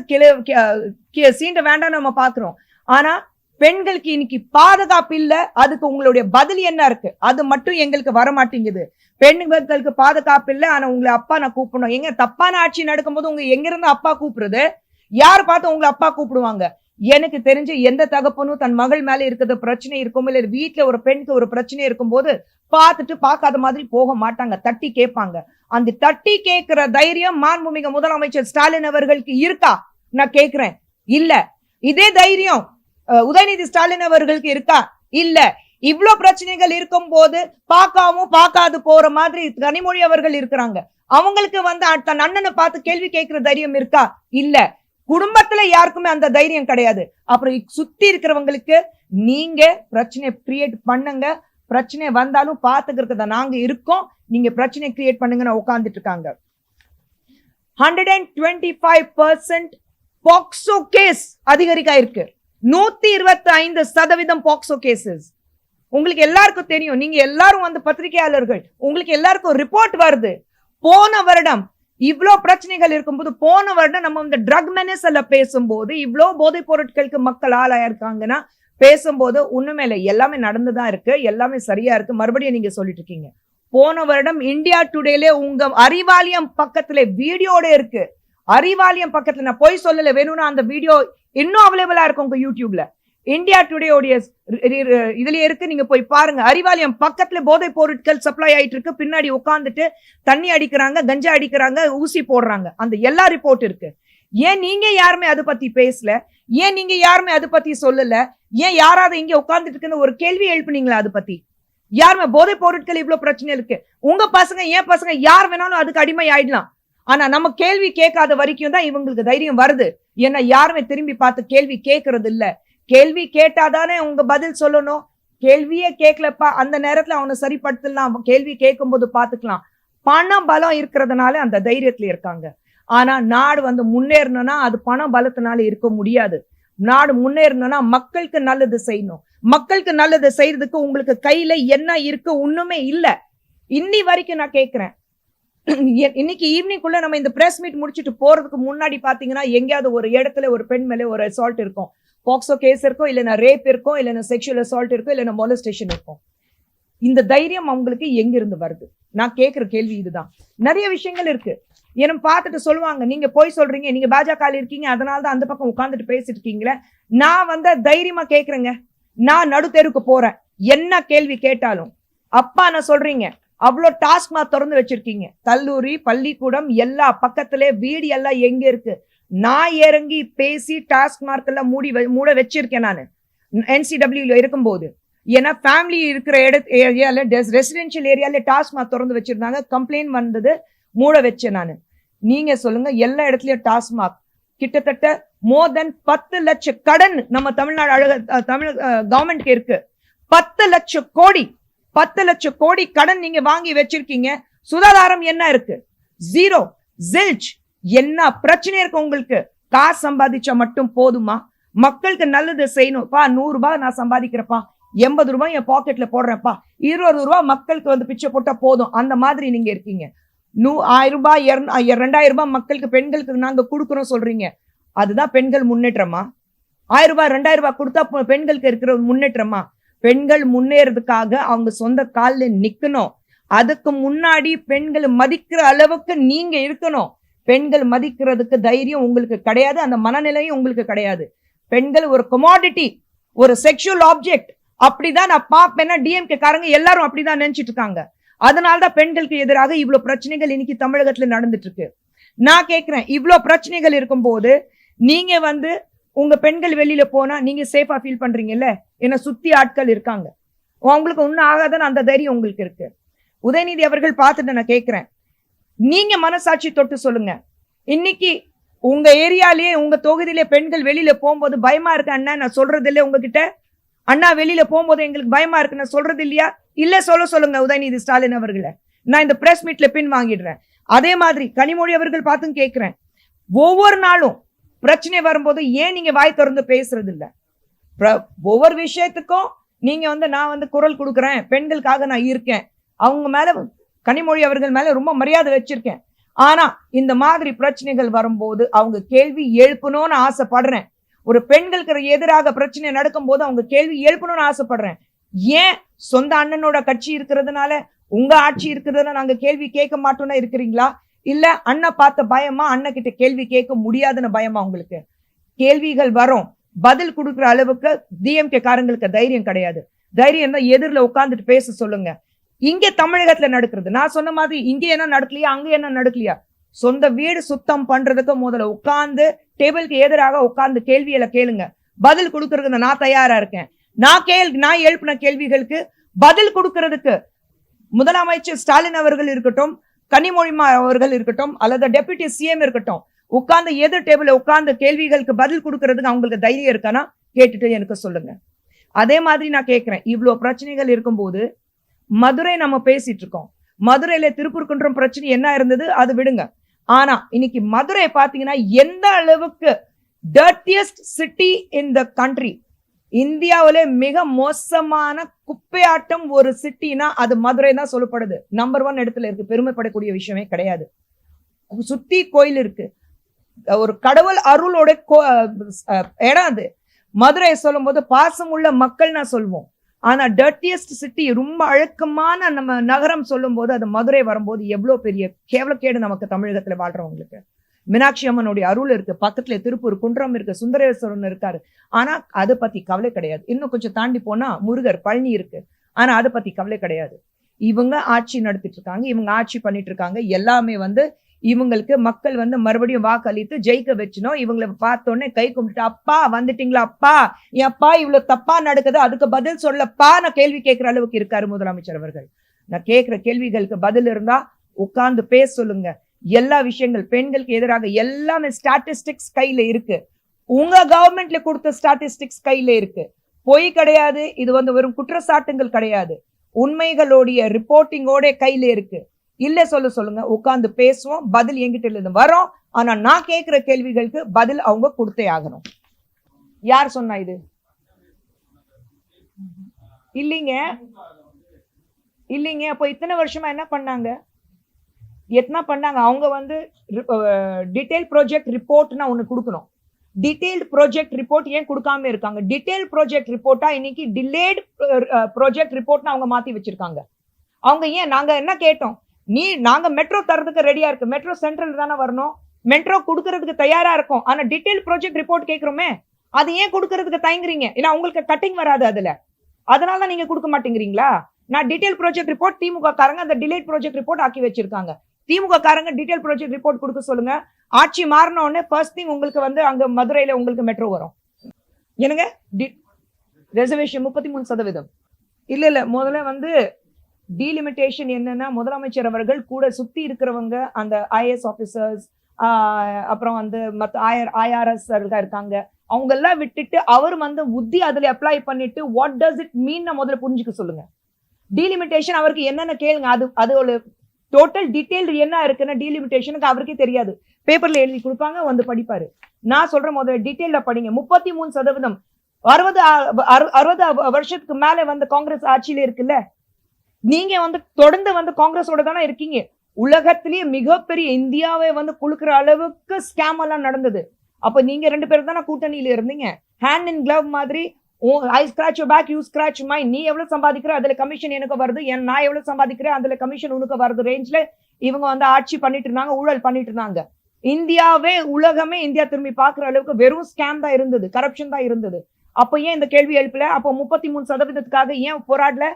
சீண்ட வேண்டாம் நம்ம பாக்குறோம். ஆனா பெண்களுக்கு இன்னைக்கு பாதுகாப்பு இல்ல, அதுக்கு உங்களுடைய பதில் என்ன இருக்கு? அது மட்டும் எங்களுக்கு வர மாட்டேங்குது. பெண்களுக்கு பாதுகாப்பு இல்ல, ஆனா உங்களை அப்பா நான் கூப்பிடணும். எங்க தப்பான ஆட்சி நடக்கும்போது உங்க எங்க இருந்து அப்பா கூப்பிடுறது? யார் பார்த்து உங்களை அப்பா கூப்பிடுவாங்க? எனக்கு தெரிஞ்சு எந்த தகப்பனும் தன் மகள் மேல இருக்கிற பிரச்சனை இருக்கும், இல்ல வீட்டுல ஒரு பெண்ணுக்கு ஒரு பிரச்சனை இருக்கும் போது பார்த்துட்டு பார்க்காத மாதிரி போக மாட்டாங்க, தட்டி கேட்பாங்க. அந்த தட்டி கேட்கிற தைரியம் மாண்புமிகு முதலமைச்சர் ஸ்டாலின் அவர்களுக்கு இருக்கா? நான் கேட்கிறேன், இல்ல. இதே தைரியம் உதயநிதி ஸ்டாலின் அவர்களுக்கு இருக்கா? இல்ல. இவ்வளவு பிரச்சனைகள் இருக்கும் போது பார்க்காது போற மாதிரி கனிமொழி அவர்கள் இருக்கிறாங்க. அவங்களுக்கு வந்து தன் அண்ணனை பார்த்து கேள்வி கேட்கிற தைரியம் இருக்கா? இல்ல. குடும்பத்துல யாருக்குமே அந்த தைரியம் கிடையாது. அப்புறம் சுத்தி இருக்கிறவங்களுக்கு நீங்க பிரச்சனை கிரியேட் பண்ணுங்க, பிரச்சனை வந்தாலும் பாத்துக்கிறத நாங்க இருக்கோம், நீங்க பிரச்சனை கிரியேட் பண்ணுங்கன்னு உட்கார்ந்துட்டு இருக்காங்க. 125% பாக்சோ கேஸ் அதிகரிக்கா இருக்கு. 125% பாக்சோ கேசஸ். உங்களுக்கு எல்லாருக்கும் தெரியும், நீங்க எல்லாரும் வந்து பத்திரிகையாளர்கள், உங்களுக்கு எல்லாருக்கும் ரிப்போர்ட் வருது. போன வருடம் இவ்வளவு பிரச்சனைகள் இருக்கும்போது, போன வருடம் நம்ம இந்த ட்ரக் மெனஸ்ல பேசும்போது இவ்வளவு போதைப் பொருட்களுக்கு மக்கள் ஆளாயிருக்காங்கன்னா பேசும்போது ஒண்ணுமே இல்லை, எல்லாமே நடந்துதான் இருக்கு, எல்லாமே சரியா இருக்கு. மறுபடியும் நீங்க சொல்லிட்டு இருக்கீங்க. போன வருடம் இந்தியா டுடேல உங்க அறிவாலயம் பக்கத்துல வீடியோட இருக்கு. அறிவாலயம் பக்கத்துல நான் போய் சொல்லல, வேணும்னா அந்த வீடியோ இன்னும் அவைலபிளா இருக்கும் உங்க யூடியூப்ல. இந்தியா டுடே உடைய இதுல இருக்கு, நீங்க போய் பாருங்க. அறிவாலயம் பக்கத்துல போதை பொருட்கள் சப்ளை ஆயிட்டு இருக்கு, பின்னாடி உட்காந்துட்டு தண்ணி அடிக்கிறாங்க, கஞ்சா அடிக்கிறாங்க, ஊசி போடுறாங்க, அந்த எல்லா ரிப்போர்ட் இருக்கு. ஏன் நீங்க யாருமே அதை பத்தி பேசல? ஏன் நீங்க யாருமே அதை பத்தி சொல்லல? ஏன் யாராவது இங்க உட்கார்ந்துட்டு இருக்குன்னு ஒரு கேள்வி எழுப்புனீங்களா? அதை பத்தி யாருமே போதை பொருட்கள் இவ்வளவு பிரச்சனை இருக்கு, உங்க பசங்க ஏன் பசங்க யார் வேணாலும் அதுக்கு அடிமை ஆயிடலாம். ஆனா நம்ம கேள்வி கேட்காத வரைக்கும் தான் இவங்களுக்கு தைரியம் வருது. ஏன்னா யாருமே திரும்பி பார்த்து கேள்வி கேட்கறது இல்ல. கேள்வி கேட்டாதானே உங்க பதில் சொல்லணும். கேள்வியே கேட்கலப்பா, அந்த நேரத்துல அவனை சரிப்படுத்தலாம், கேள்வி கேட்கும் போது பாத்துக்கலாம். பணம் பலம் இருக்கிறதுனால அந்த தைரியத்துல இருக்காங்க. ஆனா நாடு வந்து முன்னேறணும்னா அது பணம் பலத்தினால இருக்க முடியாது. நாடு முன்னேறணும்னா மக்களுக்கு நல்லது செய்யணும். மக்களுக்கு நல்லது செய்யறதுக்கு உங்களுக்கு கையில என்ன இருக்கு? ஒண்ணுமே இல்ல. இன்னி வரைக்கும் நான் கேட்கிறேன், இன்னைக்கு ஈவினிங்குள்ள நம்ம இந்த பிரஸ் மீட் முடிச்சுட்டு போறதுக்கு முன்னாடி பாத்தீங்கன்னா எங்கேயாவது ஒரு இடத்துல ஒரு பெண் மேல ஒரு அசால்ட் இருக்கும், பாக்ஸோ கேஸ் இருக்கும், இல்லைன்னா ரேப் இருக்கும், இல்லைன்னா செக்ஷுவல் அசால்ட் இருக்கும், இல்லைன்னா மொலஸ்டேஷன் இருக்கும். இந்த தைரியம் அவங்களுக்கு எங்க இருந்து வருது? நான் கேட்கிற கேள்வி இதுதான். நிறைய விஷயங்கள் இருக்கு. என்ன பார்த்துட்டு சொல்லுவாங்க, நீங்க போய் சொல்றீங்க, நீங்க பாஜக இருக்கீங்க, அதனாலதான் அந்த பக்கம் உட்கார்ந்துட்டு பேசிட்டு இருக்கீங்களே. நான் வந்து தைரியமா கேட்கிறேங்க, நான் நடுத்தெருக்கு போறேன், என்ன கேள்வி கேட்டாலும். அப்பா நான் சொல்றீங்க, அவ்வளவு டாஸ்மாக் திறந்து வச்சிருக்கீங்க, கல்லூரி பள்ளிக்கூடம் எல்லா பக்கத்திலே வீடு எல்லாம் எங்க இருக்கு? நான் இறங்கி பேசி டாஸ்மார்க் எல்லாம் மூட வச்சிருக்கேன் நான் NCW இருக்கும்போது. ஏன்னா ஃபேமிலி இருக்கிற ஏரியால ரெசிடென்சியல் ஏரியால டாஸ்மாக் திறந்து வச்சிருந்தாங்க, கம்ப்ளைண்ட் வந்தது, மூட வச்சேன் நான். நீங்க சொல்லுங்க, எல்லா இடத்துலயும் டாஸ்மாக். கிட்டத்தட்ட மோர் தென் 10 லட்சம் கடன் நம்ம தமிழ்நாடு தமிழ் கவர்மெண்ட்க்கு இருக்கு. 10 லட்சம் கோடி 10 லட்சம் கோடி கடன் நீங்க வாங்கி வச்சிருக்கீங்க. சுகாதாரம் என்ன இருக்கு? ஜீரோ, ஜில்ச். என்ன பிரச்சனை இருக்கு உங்களுக்கு? காசு சம்பாதிச்சா மட்டும் போதுமா? மக்களுக்கு நல்லது செய்யணும்ப்பா. 100 ரூபாய் நான் சம்பாதிக்கிறப்பா, 80 ரூபாய் என் பாக்கெட்ல போடுறேன்ப்பா, 20 ரூபாய் மக்களுக்கு வந்து பிச்சை போட்டா போதும், அந்த மாதிரி நீங்க இருக்கீங்க. 1000 ரூபாய் 2000 ரூபாய் மக்களுக்கு பெண்களுக்கு நாங்க கொடுக்குறோம் சொல்றீங்க. அதுதான் பெண்கள் முன்னேற்றமா? 1000 ரூபாய் 2000 ரூபாய் கொடுத்தா பெண்களுக்கு இருக்கிற முன்னேற்றமா? பெண்கள் முன்னேறதுக்காக அவங்க சொந்த காலில் நிக்கணும். அதுக்கு முன்னாடி பெண்கள் மதிக்கிற அளவுக்கு நீங்க இருக்கணும். பெண்கள் மதிக்கிறதுக்கு தைரியம் உங்களுக்கு கிடையாது, அந்த மனநிலையும் உங்களுக்கு கிடையாது. பெண்கள் ஒரு கமாடிட்டி, ஒரு செக்ஷுவல் ஆப்ஜெக்ட், அப்படிதான் நான் பாப்பேன்னா டிஎம்கே காரங்க எல்லாரும் அப்படிதான் நினைச்சிட்டு இருக்காங்க. அதனாலதான் பெண்களுக்கு எதிராக இவ்வளவு பிரச்சனைகள் இன்னைக்கு தமிழகத்துல நடந்துட்டு இருக்கு. நான் கேட்கிறேன், இவ்வளவு பிரச்சனைகள் இருக்கும் போது நீங்க வந்து உங்க பெண்கள் வெளியில போனா நீங்க சேஃபா ஃபீல் பண்றீங்கல்ல? என்ன சுத்தி ஆட்கள் இருக்காங்க, உங்களுக்கு ஒன்னும் ஆகாதுன்னு அந்த தைரியம் உங்களுக்கு இருக்கு. உதயநிதி அவர்கள் பார்த்துட்டு நான் கேட்கிறேன், நீங்க மனசாட்சி தொட்டு சொல்லுங்க, இன்னைக்கு உங்க ஏரியாலேயே உங்க தொகுதியிலே பெண்கள் வெளியில போகும்போது பயமா இருக்கு அண்ணா, நான் சொல்றது இல்ல உங்ககிட்ட. அண்ணா வெளியில போகும்போது எங்களுக்கு பயமா இருக்கு, நான் சொல்றது இல்லையா? இல்ல சொல்லுங்க உதயநிதி ஸ்டாலின் அவர்களை. நான் இந்த பிரஸ் மீட்ல பின் வாங்கிடுறேன். அதே மாதிரி கனிமொழி அவர்கள் பார்த்தும் கேட்கிறேன், ஒவ்வொரு நாளும் பிரச்சனை வரும்போது ஏன் நீங்க வாய் திறந்து பேசுறது இல்ல? ஒவ்வொரு விஷயத்துக்கும் நீங்க நான் குரல் கொடுக்குறேன், பெண்களுக்காக நான் இருக்கேன், அவங்க மேல கனிமொழி அவர்கள் மேல ரொம்ப மரியாதை வச்சிருக்கேன். ஆனா இந்த மாதிரி பிரச்சனைகள் வரும்போது அவங்க கேள்வி எழுப்பணும்னு ஆசைப்படுறேன். ஒரு பெண்களுக்கு எதிராக பிரச்சனை நடக்கும் போது அவங்க கேள்வி எழுப்பணும்னு ஆசைப்படுறேன். ஏன் சொந்த அண்ணனோட கட்சி இருக்கிறதுனால, உங்க ஆட்சி இருக்கிறதுனால நாங்க கேள்வி கேட்க மாட்டோம்னா இருக்கிறீங்களா? இல்ல அண்ணன் பார்த்த பயமா, அண்ணன் கிட்ட கேள்வி கேட்க முடியாதுன்னு பயமா? உங்களுக்கு கேள்விகள் வரும், பதில் கொடுக்குற அளவுக்கு டிஎம்கே காரங்களுக்கு தைரியம் கிடையாது. தைரியம் தான் எதிரில உட்கார்ந்துட்டு பேச சொல்லுங்க. இங்க தமிழகத்துல நடக்கிறது நான் சொன்ன மாதிரி இங்க என்ன நடக்கலையா, அங்க என்ன நடக்கலையா? சொந்த வீடு சுத்தம் பண்றதுக்கு முதல்ல உட்கார்ந்து டேபிளுக்கு எதிராக உட்கார்ந்து கேள்வியில கேளுங்க. பதில் கொடுக்கறதுக்கு நான் தயாரா இருக்கேன். நான் எழுப்பின கேள்விகளுக்கு பதில் கொடுக்கறதுக்கு முதலமைச்சர் ஸ்டாலின் அவர்கள் இருக்கட்டும், கனிமொழி அவர்கள் இருக்கட்டும், அல்லது டெபுட்டி சிஎம் இருக்கட்டும், உட்கார்ந்து எதிர் டேபிள் உட்கார்ந்து கேள்விகளுக்கு பதில் கொடுக்கறதுக்கு அவங்களுக்கு தைரியம் இருக்கானா கேட்டுட்டு எனக்கு சொல்லுங்க. அதே மாதிரி நான் கேட்கிறேன், இவ்வளவு பிரச்சனைகள் இருக்கும்போது மதுரை நம்ம பேசிட்டு இருக்கோம். மதுரையில திருப்பூர்குன்றம் பிரச்சனை என்ன இருந்தது அது விடுங்க. ஆனா இன்னைக்கு மதுரை பாத்தீங்கன்னா எந்த அளவுக்கு dirtiest city in the country, இந்தியாவிலே மிக மோசமான குப்பையாட்டம் ஒரு சிட்டினா அது மதுரை தான் சொல்லப்படுது. நம்பர் 1 இடத்துல இருக்கு. பெருமைப்படக்கூடிய விஷயமே கிடையாது. சுத்தி கோயில் இருக்கு, ஒரு கடவுள் அருளோட இடம் அது. மதுரை சொல்லும் போது பாசம் உள்ள மக்கள் நான் சொல்வோம். ஆனா டர்ட்டியஸ்ட் சிட்டி, ரொம்ப அழுக்கமான நம்ம நகரம் சொல்லும் போது அது மதுரை வரும்போது எவ்வளவு பெரிய கேவலக்கேடு நமக்கு தமிழகத்துல வாழ்றவங்களுக்கு. மீனாட்சி அம்மனுடைய அருள் இருக்கு, பக்கத்துல திருப்பூர் குன்றம் இருக்கு, சுந்தரேஸ்வரன் இருக்காரு. ஆனா அதை பத்தி கவலை கிடையாது. இன்னும் கொஞ்சம் தாண்டி போனா முருகர் பழனி இருக்கு. ஆனா அதை பத்தி கவலை கிடையாது. இவங்க ஆட்சி நடத்திட்டு இருக்காங்க, இவங்க ஆட்சி பண்ணிட்டு இருக்காங்க. எல்லாமே இவங்களுக்கு மக்கள் மறுபடியும் வாக்களித்து ஜெயிக்க வச்சணும். இவங்களை பார்த்தோன்னே கை கும்பிட்டு, அப்பா வந்துட்டீங்களா அப்பா, எப்பா இவ்வளவு தப்பா நடக்குது, அதுக்கு பதில் சொல்லப்பா நான் கேள்வி கேட்கிற அளவுக்கு இருக்காரு முதலமைச்சர் அவர்கள். நான் கேட்கிற கேள்விகளுக்கு பதில் இருந்தா உட்கார்ந்து பேச சொல்லுங்க. எல்லா விஷயங்கள் பெண்களுக்கு எதிராக எல்லாமே ஸ்டாட்டிஸ்டிக்ஸ் கையில இருக்கு. உங்க கவர்மெண்ட்ல கொடுத்த ஸ்டாட்டிஸ்டிக்ஸ் கையில இருக்கு. பொய் கிடையாது, இது வெறும் குற்றச்சாட்டுங்கள் கிடையாது, உண்மைகளுடைய ரிப்போர்ட்டிங்கோட கையில இருக்கு. இல்ல சொல்லுங்க, உட்கார்ந்து பேசுவோம், பதில் எங்கிட்ட இருந்து வரும். ஆனா நான் கேட்கிற கேள்விகளுக்கு பதில் அவங்க கொடுத்தே ஆகணும். யார் சொன்னா இது? இல்லைங்க அப்ப இத்தனை வருஷமா என்ன பண்ணாங்க? அவங்க டீடைல் ப்ராஜெக்ட் ரிப்போர்ட்னா ஒண்ணு கொடுக்கணும். டீடைல்டு ப்ராஜெக்ட் ரிப்போர்ட் ஏன் கொடுக்காம இருக்காங்க? டீடைல் ப்ராஜெக்ட் ரிப்போர்ட்டா இன்னைக்கு டிலேட் ப்ராஜெக்ட் ரிப்போர்ட்னா அவங்க மாத்தி வச்சிருக்காங்க. அவங்க ஏன்? நாங்க என்ன கேட்டோம், நாங்க மெட்ரோ தரதுக்கு ரெடியா இருக்கு, மெட்ரோ சென்ட்ரல் தானே வரணும், மெட்ரோ கொடுக்கறதுக்கு தயாரா இருக்கும். ஆனா டீடைல் ப்ராஜெக்ட் ரிப்போர்ட் கேட்கிறோமே, அது ஏன் கொடுக்கறதுக்கு தயங்குறீங்க? ஏன்னா உங்களுக்கு கட்டிங் வராது அதுல, அதனால நீங்க கொடுக்க மாட்டேங்கிறீங்களா? நான் டீடைல் ப்ராஜெக்ட் ரிப்போர்ட், திமுக காரங்க அந்த டிலேட் ப்ராஜெக்ட் ரிப்போர்ட் ஆக்கி வச்சிருக்காங்க. திமுக காரங்க டீடைல் ப்ராஜெக்ட் ரிப்போர்ட் கொடுக்க சொல்லுங்க. ஆட்சி மாறின உடனே ஃபர்ஸ்ட் திங் உங்களுக்கு அங்க மதுரையில உங்களுக்கு மெட்ரோ வரும். என்னங்க ரிசர்வேஷன் 33%? இல்ல முதல்ல டீலிமிட்டேஷன் என்னன்னா, முதலமைச்சர் அவர்கள் கூட சுத்தி இருக்கிறவங்க அந்த ஐஏஎஸ் ஆபீசர்ஸ், அப்புறம் மற்ற IRS இருக்காங்க, அவங்க எல்லாம் விட்டுட்டு அவர் உத்தி அதுல அப்ளை பண்ணிட்டு வாட் டஸ் இட் மீன் முதல்ல புரிஞ்சுக்க சொல்லுங்க. டீலிமிட்டேஷன் அவருக்கு என்னென்ன கேளுங்க, அதோட டோட்டல் டீடைல் என்ன இருக்குன்னா டீலிமிட்டேஷனுக்கு அவருக்கே தெரியாது. பேப்பர்ல எழுதி கொடுப்பாங்க, படிப்பாரு. நான் சொல்றேன் முதல்ல டீடைல்ல படிங்க. 33% 60 வருஷத்துக்கு மேல காங்கிரஸ் ஆட்சியில இருக்குல்ல. நீங்க தொடர்ந்து காங்கிரஸோட தானே இருக்கீங்க. உலகத்திலேயே மிகப்பெரிய இந்தியாவை குலுக்குற அளவுக்கு ஸ்கேம் எல்லாம் நடந்தது. அப்ப நீங்க 2 பேரும் தானே கூட்டணியில இருந்தீங்க. ஹேண்ட் இன் கிளவ் மாதிரி, I scratch you back, you scratch my. நீ எவ்வளவு சம்பாதிக்கிற அதுல கமிஷன் எனக்கு வருது, நான் எவ்வளவு சம்பாதிக்கிறேன் அதுல கமிஷன் உனக்கு வருது ரேஞ்ச்ல இவங்க ஆட்சி பண்ணிட்டு இருந்தாங்க, ஊழல் பண்ணிட்டு இருந்தாங்க. இந்தியாவே உலகமே இந்தியா திரும்பி பாக்குற அளவுக்கு வெறும் ஸ்கேம் தான் இருந்தது, கரப்ஷன் தான் இருந்தது. அப்ப ஏன் இந்த கேள்வி எழுப்பல? அப்போ 33%க்காக ஏன் போராடல?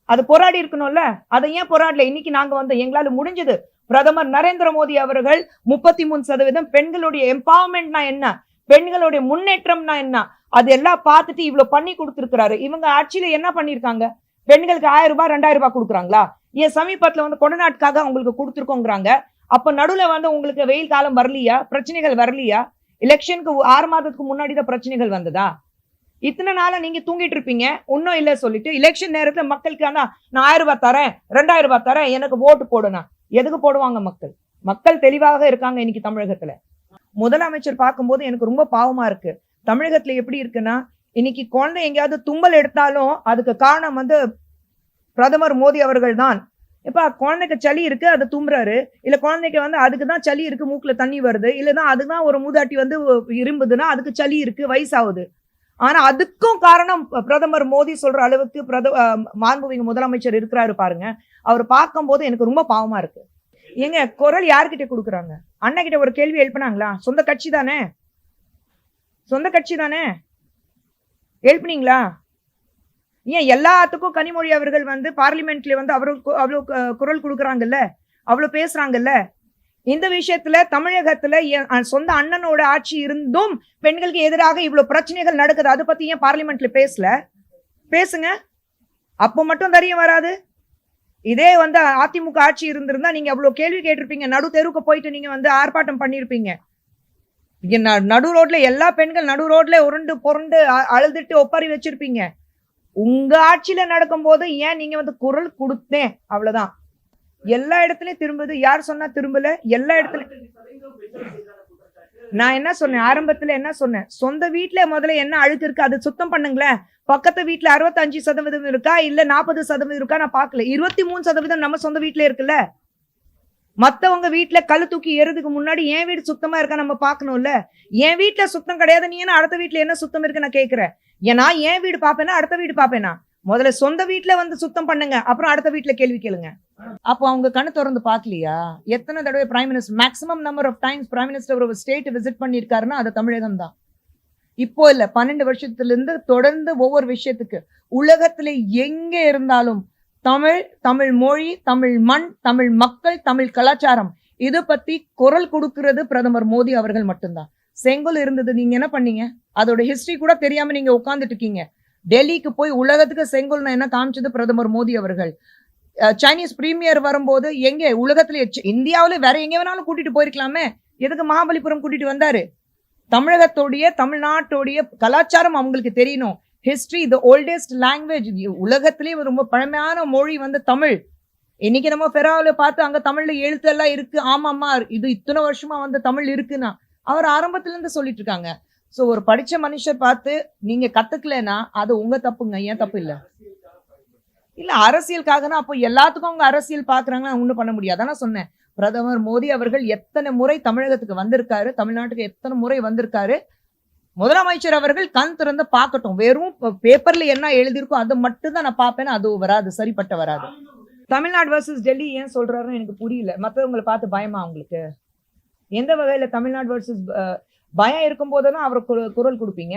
அது போராடி இருக்கணும்ல, அதை ஏன் போராடல? இன்னைக்கு நாங்க எங்களால முடிஞ்சது. பிரதமர் நரேந்திர மோடி அவர்கள் 33% பெண்களுடைய எம்பவர்மெண்ட்னா என்ன, பெண்களுடைய முன்னேற்றம்னா என்ன, அது எல்லாம் பார்த்துட்டு இவ்வளவு பண்ணி கொடுத்திருக்கிறாரு. இவங்க ஆட்சியில என்ன பண்ணிருக்காங்க? பெண்களுக்கு 1000 ரூபாய் 2000 ரூபாய் கொடுக்குறாங்களா? ஏன் சமீபத்துல கொடநாட்டுக்காக அவங்களுக்கு கொடுத்துருக்கோங்கிறாங்க. அப்ப நடுவுல வந்து உங்களுக்கு வெயில் காலம் வரலையா, பிரச்சனைகள் வரலையா? எலெக்ஷனுக்கு 6 மாதத்துக்கு முன்னாடி தான் பிரச்சனைகள் வந்ததா? இத்தனை நாளா நீங்க தூங்கிட்டு இருப்பீங்க, ஒன்னும் இல்ல சொல்லிட்டு எலெக்ஷன் நேரத்துல மக்களுக்கு ஆனா நான் 1000 ரூபாய் தரேன், 2000 ரூபாய் தரேன், எனக்கு ஓட்டு போடுனா எதுக்கு போடுவாங்க மக்கள்? மக்கள் தெளிவாக இருக்காங்க இன்னைக்கு தமிழகத்துல. முதலமைச்சர் பார்க்கும்போது எனக்கு ரொம்ப பாவமா இருக்கு. தமிழகத்துல எப்படி இருக்குன்னா, இன்னைக்கு குழந்தை எங்கேயாவது தும்பல் எடுத்தாலும் அதுக்கு காரணம் வந்து பிரதமர் மோடி அவர்கள் தான். இப்ப குழந்தைக்கு சளி இருக்கு, அதை தும்புறாரு. இல்ல குழந்தைக்கு வந்து அதுக்குதான் சளி இருக்கு, மூக்குல தண்ணி வருது. இல்லன்னா அதுதான் ஒரு மூதாட்டி வந்து இரும்புதுன்னா அதுக்கு சளி இருக்கு, வயசாகுது. ஆனா அதுக்கும் காரணம் பிரதமர் மோடி சொல்ற அளவுக்கு மாண்புமிகு முதலமைச்சர் இருக்கிறாரு பாருங்க. அவர் பார்க்கும்போது எனக்கு ரொம்ப பாவமா இருக்கு. ஏங்க குரல் யார்கிட்ட கொடுக்குறாங்க? அண்ணன் கிட்ட ஒரு கேள்வி எழுப்பினாங்களா? சொந்த கட்சி தானே, சொந்த கட்சி தானே, எழுப்பினீங்களா? ஏன் எல்லாத்துக்கும் கனிமொழி அவர்கள் வந்து பார்லிமெண்ட்ல வந்து அவ்வளவு குரல் கொடுக்குறாங்கல்ல, அவ்வளவு பேசுறாங்கல்ல. இந்த விஷயத்துல தமிழகத்துல சொந்த அண்ணனோட ஆட்சி இருந்தும் பெண்களுக்கு எதிராக இவ்வளவு பிரச்சனைகள் நடக்குது. அதை பத்தி ஏன் பார்லிமெண்ட்ல பேசல? பேசுங்க, அப்ப மட்டும் தைரியம் வராது. இதே வந்து அதிமுக ஆட்சி இருந்திருந்தா நீங்க அவ்வளவு கேள்வி கேட்டிருப்பீங்க. நடு தெருவுக்கு போயிட்டு நீங்க வந்து ஆர்ப்பாட்டம் பண்ணிருப்பீங்க. நடு ரோட்ல எல்லா பெண்கள் நடு ரோட்ல உருண்டு பொருண்டு அழுதுட்டு ஒப்பாரி வச்சிருப்பீங்க. உங்க ஆட்சியில நடக்கும் போது ஏன் நீங்க வந்து குரல் கொடுத்தேன், அவ்வளவுதான். எல்லா இடத்துலயும் திரும்புது. யார் சொன்னா திரும்பல? எல்லா இடத்துலயும். நான் என்ன சொன்னேன் ஆரம்பத்துல? என்ன சொன்னேன்? சொந்த வீட்டுல முதல்ல என்ன அழுக்கு இருக்கு அது சுத்தம் பண்ணுங்களேன். பக்கத்து வீட்டுல 65% இருக்கா இல்ல 40% இருக்கா நான் பாக்கல. 23% நம்ம சொந்த வீட்டுல இருக்குல்ல. மத்தவங்க வீட்டுல கல்லு தூக்கி ஏறதுக்கு முன்னாடி என் வீடு சுத்தமா இருக்கா நம்ம பாக்கணும்ல. என் வீட்டுல சுத்தம் கிடையாது, நீ என்ன அடுத்த வீட்டுல என்ன சுத்தம் இருக்கு நான் கேக்குறேன். ஏன்னா என் வீடு பாப்பேனா அடுத்த வீடு பாப்பேனா? முதல்ல சொந்த வீட்டுல வந்து சுத்தம் பண்ணுங்க, அப்புறம் அடுத்த வீட்டுல கேள்வி கேளுங்க. அப்போ அவங்க கண்ணு திறந்து பாக்கலையா? எத்தனை தடவை prime minister maximum number of times prime minister ஒரு ஸ்டேட் விசிட் பண்ணிருக்காருன்னா அது தமிழகம் தான். இப்போ இல்ல, 12 வருஷத்துல இருந்து தொடர்ந்து ஒவ்வொரு விஷயத்துக்கு உலகத்துல எங்க இருந்தாலும் தமிழ், தமிழ் மொழி, தமிழ் மண், தமிழ் மக்கள், தமிழ் கலாச்சாரம் இது பத்தி குரல் கொடுக்கிறது பிரதமர் மோடி அவர்கள் மட்டும்தான். செங்கோல் இருந்தது, நீங்க என்ன பண்ணீங்க? அதோட ஹிஸ்டரி கூட தெரியாம நீங்க உட்கார்ந்துட்டு இருக்கீங்க. டெல்லிக்கு போய் உலகத்துக்கு செங்கோல் என்ன காமிச்சது பிரதமர் மோடி அவர்கள். சைனீஸ் பிரீமியர் வரும்போது எங்க உலகத்துல இந்தியாவில வேற எங்க வேணாலும் கூட்டிட்டு போயிருக்கலாமே, எதுக்கு மகாபலிபுரம் கூட்டிட்டு வந்தாரு? தமிழகத்தோடைய தமிழ்நாட்டோடைய கலாச்சாரம் அவங்களுக்கு தெரியணும். ஹிஸ்டரி, தி ஓல்டஸ்ட் லாங்குவேஜ், உலகத்திலேயே ரொம்ப பழமையான மொழி வந்து தமிழ். இன்னைக்கு நம்ம பெராவில பார்த்து அங்க தமிழ்ல எழுத்து எல்லாம் இருக்கு. ஆமாமா, இது இத்தனை வருஷமா வந்து தமிழ் இருக்குன்னா அவர் ஆரம்பத்துல இருந்து சொல்லிட்டு இருக்காங்க. சோ ஒரு படிச்ச மனுஷர் பார்த்து நீங்க கத்துக்கலன்னா அது உங்க தப்புங்க, ஏன் தப்பு இல்ல. இல்ல அரசியலுக்காகனா அப்போ எல்லாத்துக்கும் அவங்க அரசியல் பாக்குறாங்கன்னா ஒண்ணும் பண்ண முடியாது. அதான் சொன்னேன், பிரதமர் மோடி அவர்கள் எத்தனை முறை தமிழகத்துக்கு வந்திருக்காரு, தமிழ்நாட்டுக்கு எத்தனை முறை வந்திருக்காரு. முதலமைச்சர் அவர்கள் கண் திறந்து பார்க்கட்டும். வெறும் பேப்பர்ல என்ன எழுதியிருக்கோ அதை மட்டும் தான் நான் பார்ப்பேன், அது வராது, சரிப்பட்ட வராது. தமிழ்நாடு வர்சஸ் டெல்லி ஏன் சொல்றாருன்னு எனக்கு புரியல. மற்றவங்களை பார்த்து பயமா அவங்களுக்கு? எந்த வகையில தமிழ்நாடு வர்சஸ் பயம் இருக்கும் போதெல்லாம் அவர் குரல் கொடுப்பீங்க?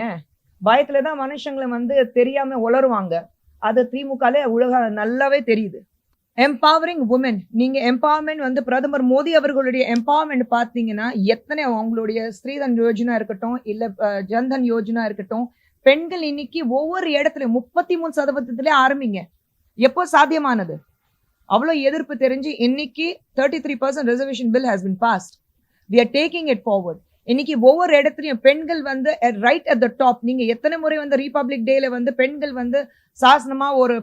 பயத்துலதான் மனுஷங்களை வந்து தெரியாம உளருவாங்க. அது திமுகல உலக நல்லாவே தெரியுது. எம்பவரிங் உமன், நீங்க எம்பவர்மெண்ட் வந்து பிரதமர் மோடி அவர்களுடைய எம்பவர்மெண்ட் பாத்தீங்கன்னா எத்தனை அவங்களுடைய ஸ்ரீதன் யோஜனா இருக்கட்டும் இல்ல ஜன்தன் யோஜனா இருக்கட்டும், பெண்கள் இன்னைக்கு ஒவ்வொரு இடத்துல 33% ஆரம்பிங்க. எப்போ சாத்தியமானது? அவ்வளவு எதிர்ப்பு தெரிஞ்சு இன்னைக்கு 33% reservation bill has been past. we are taking it forward. இன்னைக்கு ஒவ்வொரு இடத்துலயும் பெண்கள் வந்து ரைட் அட் த டாப். நீங்க எத்தனை முறை வந்து ரிபப்ளிக் டேல வந்து பெண்கள் வந்து சாசனமா ஒரு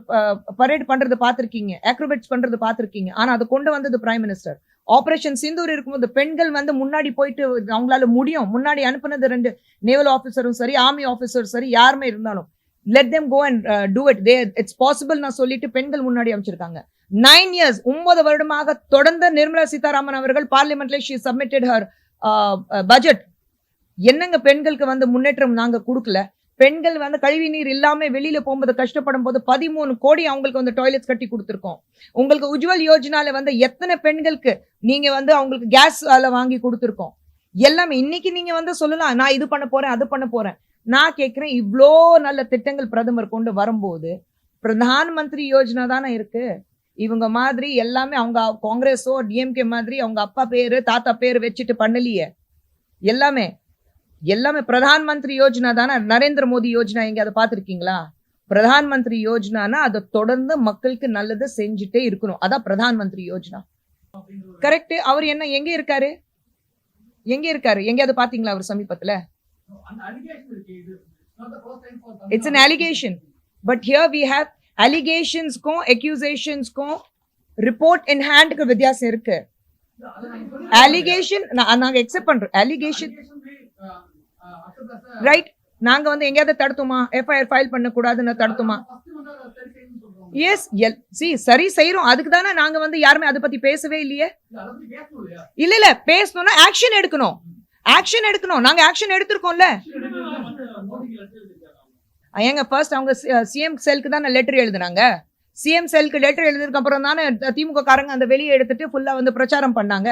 பரேட் பண்றது பாத்திருக்கீங்க, அக்ரோபேட்ஸ் பண்றது பாத்திருக்கீங்க. ஆனா அது கொண்டு வந்தது பிரைம் மினிஸ்டர். ஆபரேஷன் சிந்தூர் இருக்கும்போது பெண்கள் வந்து முன்னாடி போயிட்டு அவங்களால முடியும். முன்னாடி அனுப்புனது 2 நேவல் ஆபீசரும் சரி, ஆர்மி ஆபீசரும் சரி, யாருமே இருந்தாலும் let them go and do it. It's possible நான் சொல்லிட்டு பெண்கள் முன்னாடி அமைச்சிருக்காங்க. 9 years 9 வருடமாக தொடர்ந்து நிர்மலா சீதாராமன் அவர்கள் பார்லிமெண்ட்ல she submitted her budget. என்னங்க பெண்களுக்கு வந்து முன்னேற்றம் நாங்க கொடுக்கல? பெண்கள் வந்து கழிவு நீர் இல்லாம வெளியில போகும்போது கஷ்டப்படும் போது 13 கோடி அவங்களுக்கு வந்து டாய்லெட்ஸ் கட்டி கொடுத்துருக்கோம். உங்களுக்கு உஜ்வல் யோஜனால வந்து எத்தனை பெண்களுக்கு நீங்க வந்து அவங்களுக்கு கேஸ் வாங்கி கொடுத்துருக்கோம். எல்லாமே இன்னைக்கு நீங்க வந்து சொல்லலாம் நான் இது பண்ண போறேன் அது பண்ண போறேன். நான் கேட்கிறேன், இவ்வளோ நல்ல திட்டங்கள் பிரதமர் கொண்டு வரும்போது பிரதான் மந்திரி யோஜனா தானே இருக்கு. இவங்க மாதிரி எல்லாமே அவங்க காங்கிரஸோ டிஎம்கே மாதிரி அவங்க அப்பா பேரு தாத்தா பேரு வச்சுட்டு பண்ணலையே. எல்லாமே பிரதான் மந்திரி யோஜனா தானே. நரேந்திர மோடி யோஜனா எங்க அதை பார்த்திருக்கீங்களா? பிரதான் மந்திரி யோஜனானா அதை தொடர்ந்து மக்களுக்கு நல்லது செஞ்சுட்டே இருக்கணும். அதான் பிரதான் மந்திரி யோஜனா. கரெக்ட். அவர் என்ன எங்க இருக்காரு? எங்கேயாவது பாத்தீங்களா அவர் சமீபத்துல? It's an allegation. But here we have allegations-க்கும் accusations-க்கும் report in hand-க்கு வித்தியாசம் இருக்கு. Allegation நாங்க accept பண்றோம். Allegation right. நாங்க வந்து எங்கேயாவது தடுத்துமா? FIR ஃபைல் பண்ண கூடாதுன்னு தடுத்துமா? எஸ் சரி செய்யறோம். அதுக்கு தானே நாங்க வந்து யாருமே அதை பத்தி பேசவே இல்லையே. இல்ல பேசணும்னா ஆக்ஷன் எடுக்கணும். நாங்க ஆக்ஷன் எடுத்திருக்கோம்ல. ஏங்க ஃபர்ஸ்ட் அவங்க சிஎம் செல்க்கு தானே லெட்டர் எழுதுனாங்க. சிஎம் செல்க்கு லெட்டர் எழுதுறதுக்கு அப்புறம் தானே திமுக காரங்க அந்த வெளியே எடுத்துட்டு ஃபுல்லா வந்து பிரச்சாரம் பண்ணாங்க.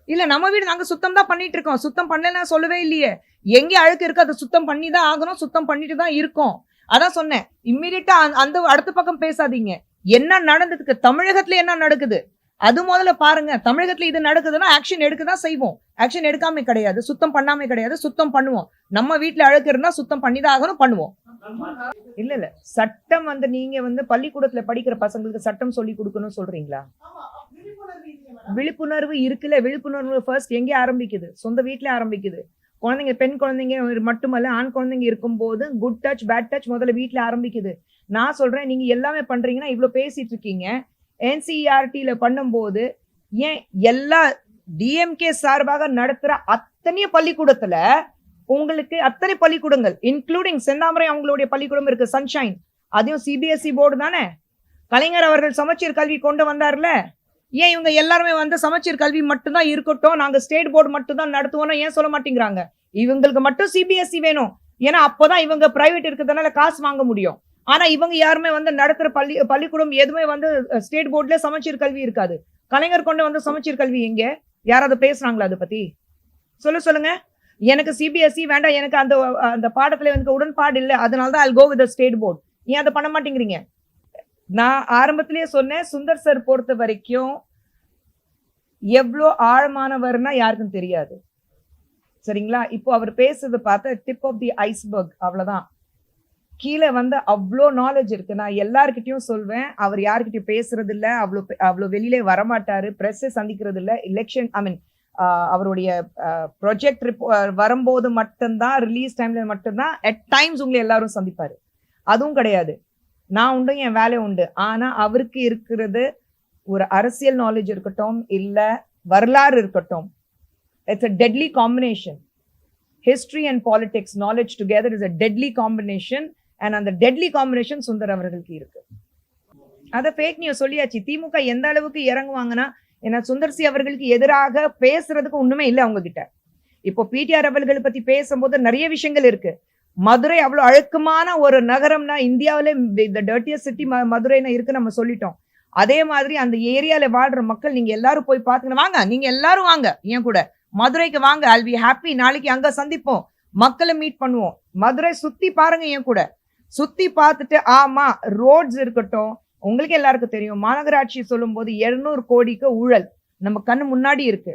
இல்ல நம்ம வீடு நாங்க சுத்தம் தான் பண்ணிட்டு இருக்கோம். சுத்தம் பண்ணலன்னா சொல்லவே இல்லையே. எங்க அழுக்கு இருக்கு அதை சுத்தம் பண்ணி தான் ஆகணும். சுத்தம் பண்ணிட்டு தான் இருக்கோம். அதான் சொன்னேன். இம்மிடியட்டா அந்த அடுத்த பக்கம் பேசாதீங்க. என்ன நடந்ததுக்கு தமிழகத்துல என்ன நடக்குது அது முதல்ல பாருங்க. தமிழகத்துல இது நடக்குதுன்னா ஆக்ஷன் எடுக்கதான் செய்வோம். ஆக்ஷன் எடுக்காம கிடையாது, சுத்தம் பண்ணாம கிடையாது, சுத்தம் பண்ணுவோம். நம்ம வீட்டுல அழுக்கு இருந்தா சுத்தம் பண்ணிதான் ஆகணும், பண்ணுவோம். இல்ல சட்டம் வந்து நீங்க வந்து பள்ளிக்கூடத்துல படிக்கிற பசங்களுக்கு சட்டம் சொல்லி கொடுக்கணும்னு சொல்றீங்களா? விழிப்புணர்வு இருக்குல்ல. விழிப்புணர்வு ஃபர்ஸ்ட் எங்கே ஆரம்பிக்குது? சொந்த வீட்டுல ஆரம்பிக்குது. குழந்தைங்க, பெண் குழந்தைங்க மட்டுமல்ல, ஆண் குழந்தைங்க இருக்கும் போது குட் டச் பேட் டச் முதல்ல வீட்டுல ஆரம்பிக்குது. நான் சொல்றேன், நீங்க எல்லாமே பண்றீங்கன்னா இவ்வளவு பேசிட்டு இருக்கீங்க. NCERT-ல பண்ணும்போது ஏன் எல்லா டிஎம்கே சார்பாக நடத்துற அத்தனை பள்ளிக்கூடத்துல உங்களுக்கு அத்தனை பள்ளிக்கூடங்கள் இன்க்ளூடிங் செந்தாமரை அவங்களுடைய பள்ளிக்கூடம் இருக்கு, சன்ஷைன், அதையும் CBSE போர்டு தானே. கலைஞர் அவர்கள் சமச்சீர் கல்வி கொண்டு வந்தார்ல. ஏன் இவங்க எல்லாருமே வந்து சமச்சீர் கல்வி மட்டும்தான் இருக்கட்டும், நாங்க ஸ்டேட் போர்டு மட்டும் தான் நடத்துவோம்னா ஏன் சொல்ல மாட்டேங்கிறாங்க? இவங்களுக்கு மட்டும் CBSE வேணும். ஏன்னா அப்போதான் இவங்க பிரைவேட் இருக்கிறதுனால காசு வாங்க முடியும். ஆனா இவங்க யாருமே வந்து நடத்துற பள்ளிக்கூடம் எதுவுமே வந்து ஸ்டேட் போர்ட்ல சமச்சீர் கல்வி இருக்காது. கலைஞர் கொண்டு வந்து சமச்சீர் கல்வி எங்க? யாராவது பேசுறாங்களா அதை பத்தி? சொல்லுங்க. எனக்கு CBSE வேண்டாம், எனக்கு அந்த பாடத்துல எனக்கு உடன்பாடு இல்லை, அதனாலதான் I'll go with the state board. ஏன் அதை பண்ண மாட்டேங்கிறீங்க? நான் ஆரம்பத்திலேயே சொன்னேன், சுந்தர் சார் பொறுத்த வரைக்கும் எவ்வளோ ஆழமானவர்னா யாருக்கும் தெரியாது. சரிங்களா? இப்போ அவர் பேசுறது பார்த்தா டிப் ஆஃப் தி ஐஸ்பர்க், அவ்வளவுதான். கீழே வந்து அவ்வளோ நாலேஜ் இருக்கு. நான் எல்லார்கிட்டையும் சொல்வேன், அவர் யாருக்கிட்டையும் பேசுறது இல்லை, அவ்வளோ வெளியிலே வரமாட்டாரு, பிரஸ்ஸை சந்திக்கிறது இல்லை. எலெக்ஷன் அவருடைய ப்ரொஜெக்ட் வரும்போது மட்டும்தான், ரிலீஸ் டைம்ல மட்டும்தான் அட் டைம்ஸ் உங்களை எல்லாரும் சந்திப்பாரு. அதுவும் கிடையாது. நான் உண்டு, என் வேலை உண்டு. ஆனா அவருக்கு இருக்கிறது ஒரு அரசியல் நாலேஜ் இருக்கட்டும், இல்ல வரலாறு இருக்கட்டும், it's a deadly combination. History and politics knowledge together is a deadly combination. And அந்த deadly combination சுந்தர் அவர்களுக்கு இருக்கு. அத ஃபேக் நியூஸ் சொல்லியாச்சு. திமுக எந்த அளவுக்கு இறங்குவாங்கன்னா, ஏன்னா சுந்தர்சி அவர்களுக்கு எதிராக பேசுறதுக்கு ஒண்ணுமே இல்லை அவங்க கிட்ட. இப்போ PTR அவர்கள் பத்தி பேசும்போது நிறைய விஷயங்கள் இருக்கு. மதுரை அவ்வளவு அழுக்கமான ஒரு நகரம்னா, இந்தியாவிலே the dirtiest city மதுரைன்னு இருக்கு நம்ம சொல்லிட்டோம். அதே மாதிரி அந்த ஏரியால வாழ்ற மக்கள் நீங்க எல்லாரும் போய் பாத்துக்கணும். வாங்க, நீங்க எல்லாரும் வாங்க, ஏன் கூட மதுரைக்கு வாங்க. I'll be happy. நாளைக்கு அங்க சந்திப்போம், மக்களை மீட் பண்ணுவோம். மதுரை சுத்தி பாருங்க, ஏன் கூட சுத்தி பார்த்துட்டு, ஆமா ரோட்ஸ் இருக்கட்டும். உங்களுக்கு எல்லாருக்கும் தெரியும், மாநகராட்சி சொல்லும் போது 200 கோடிக்கு ஊழல் நம்ம கண்ணு முன்னாடி இருக்கு.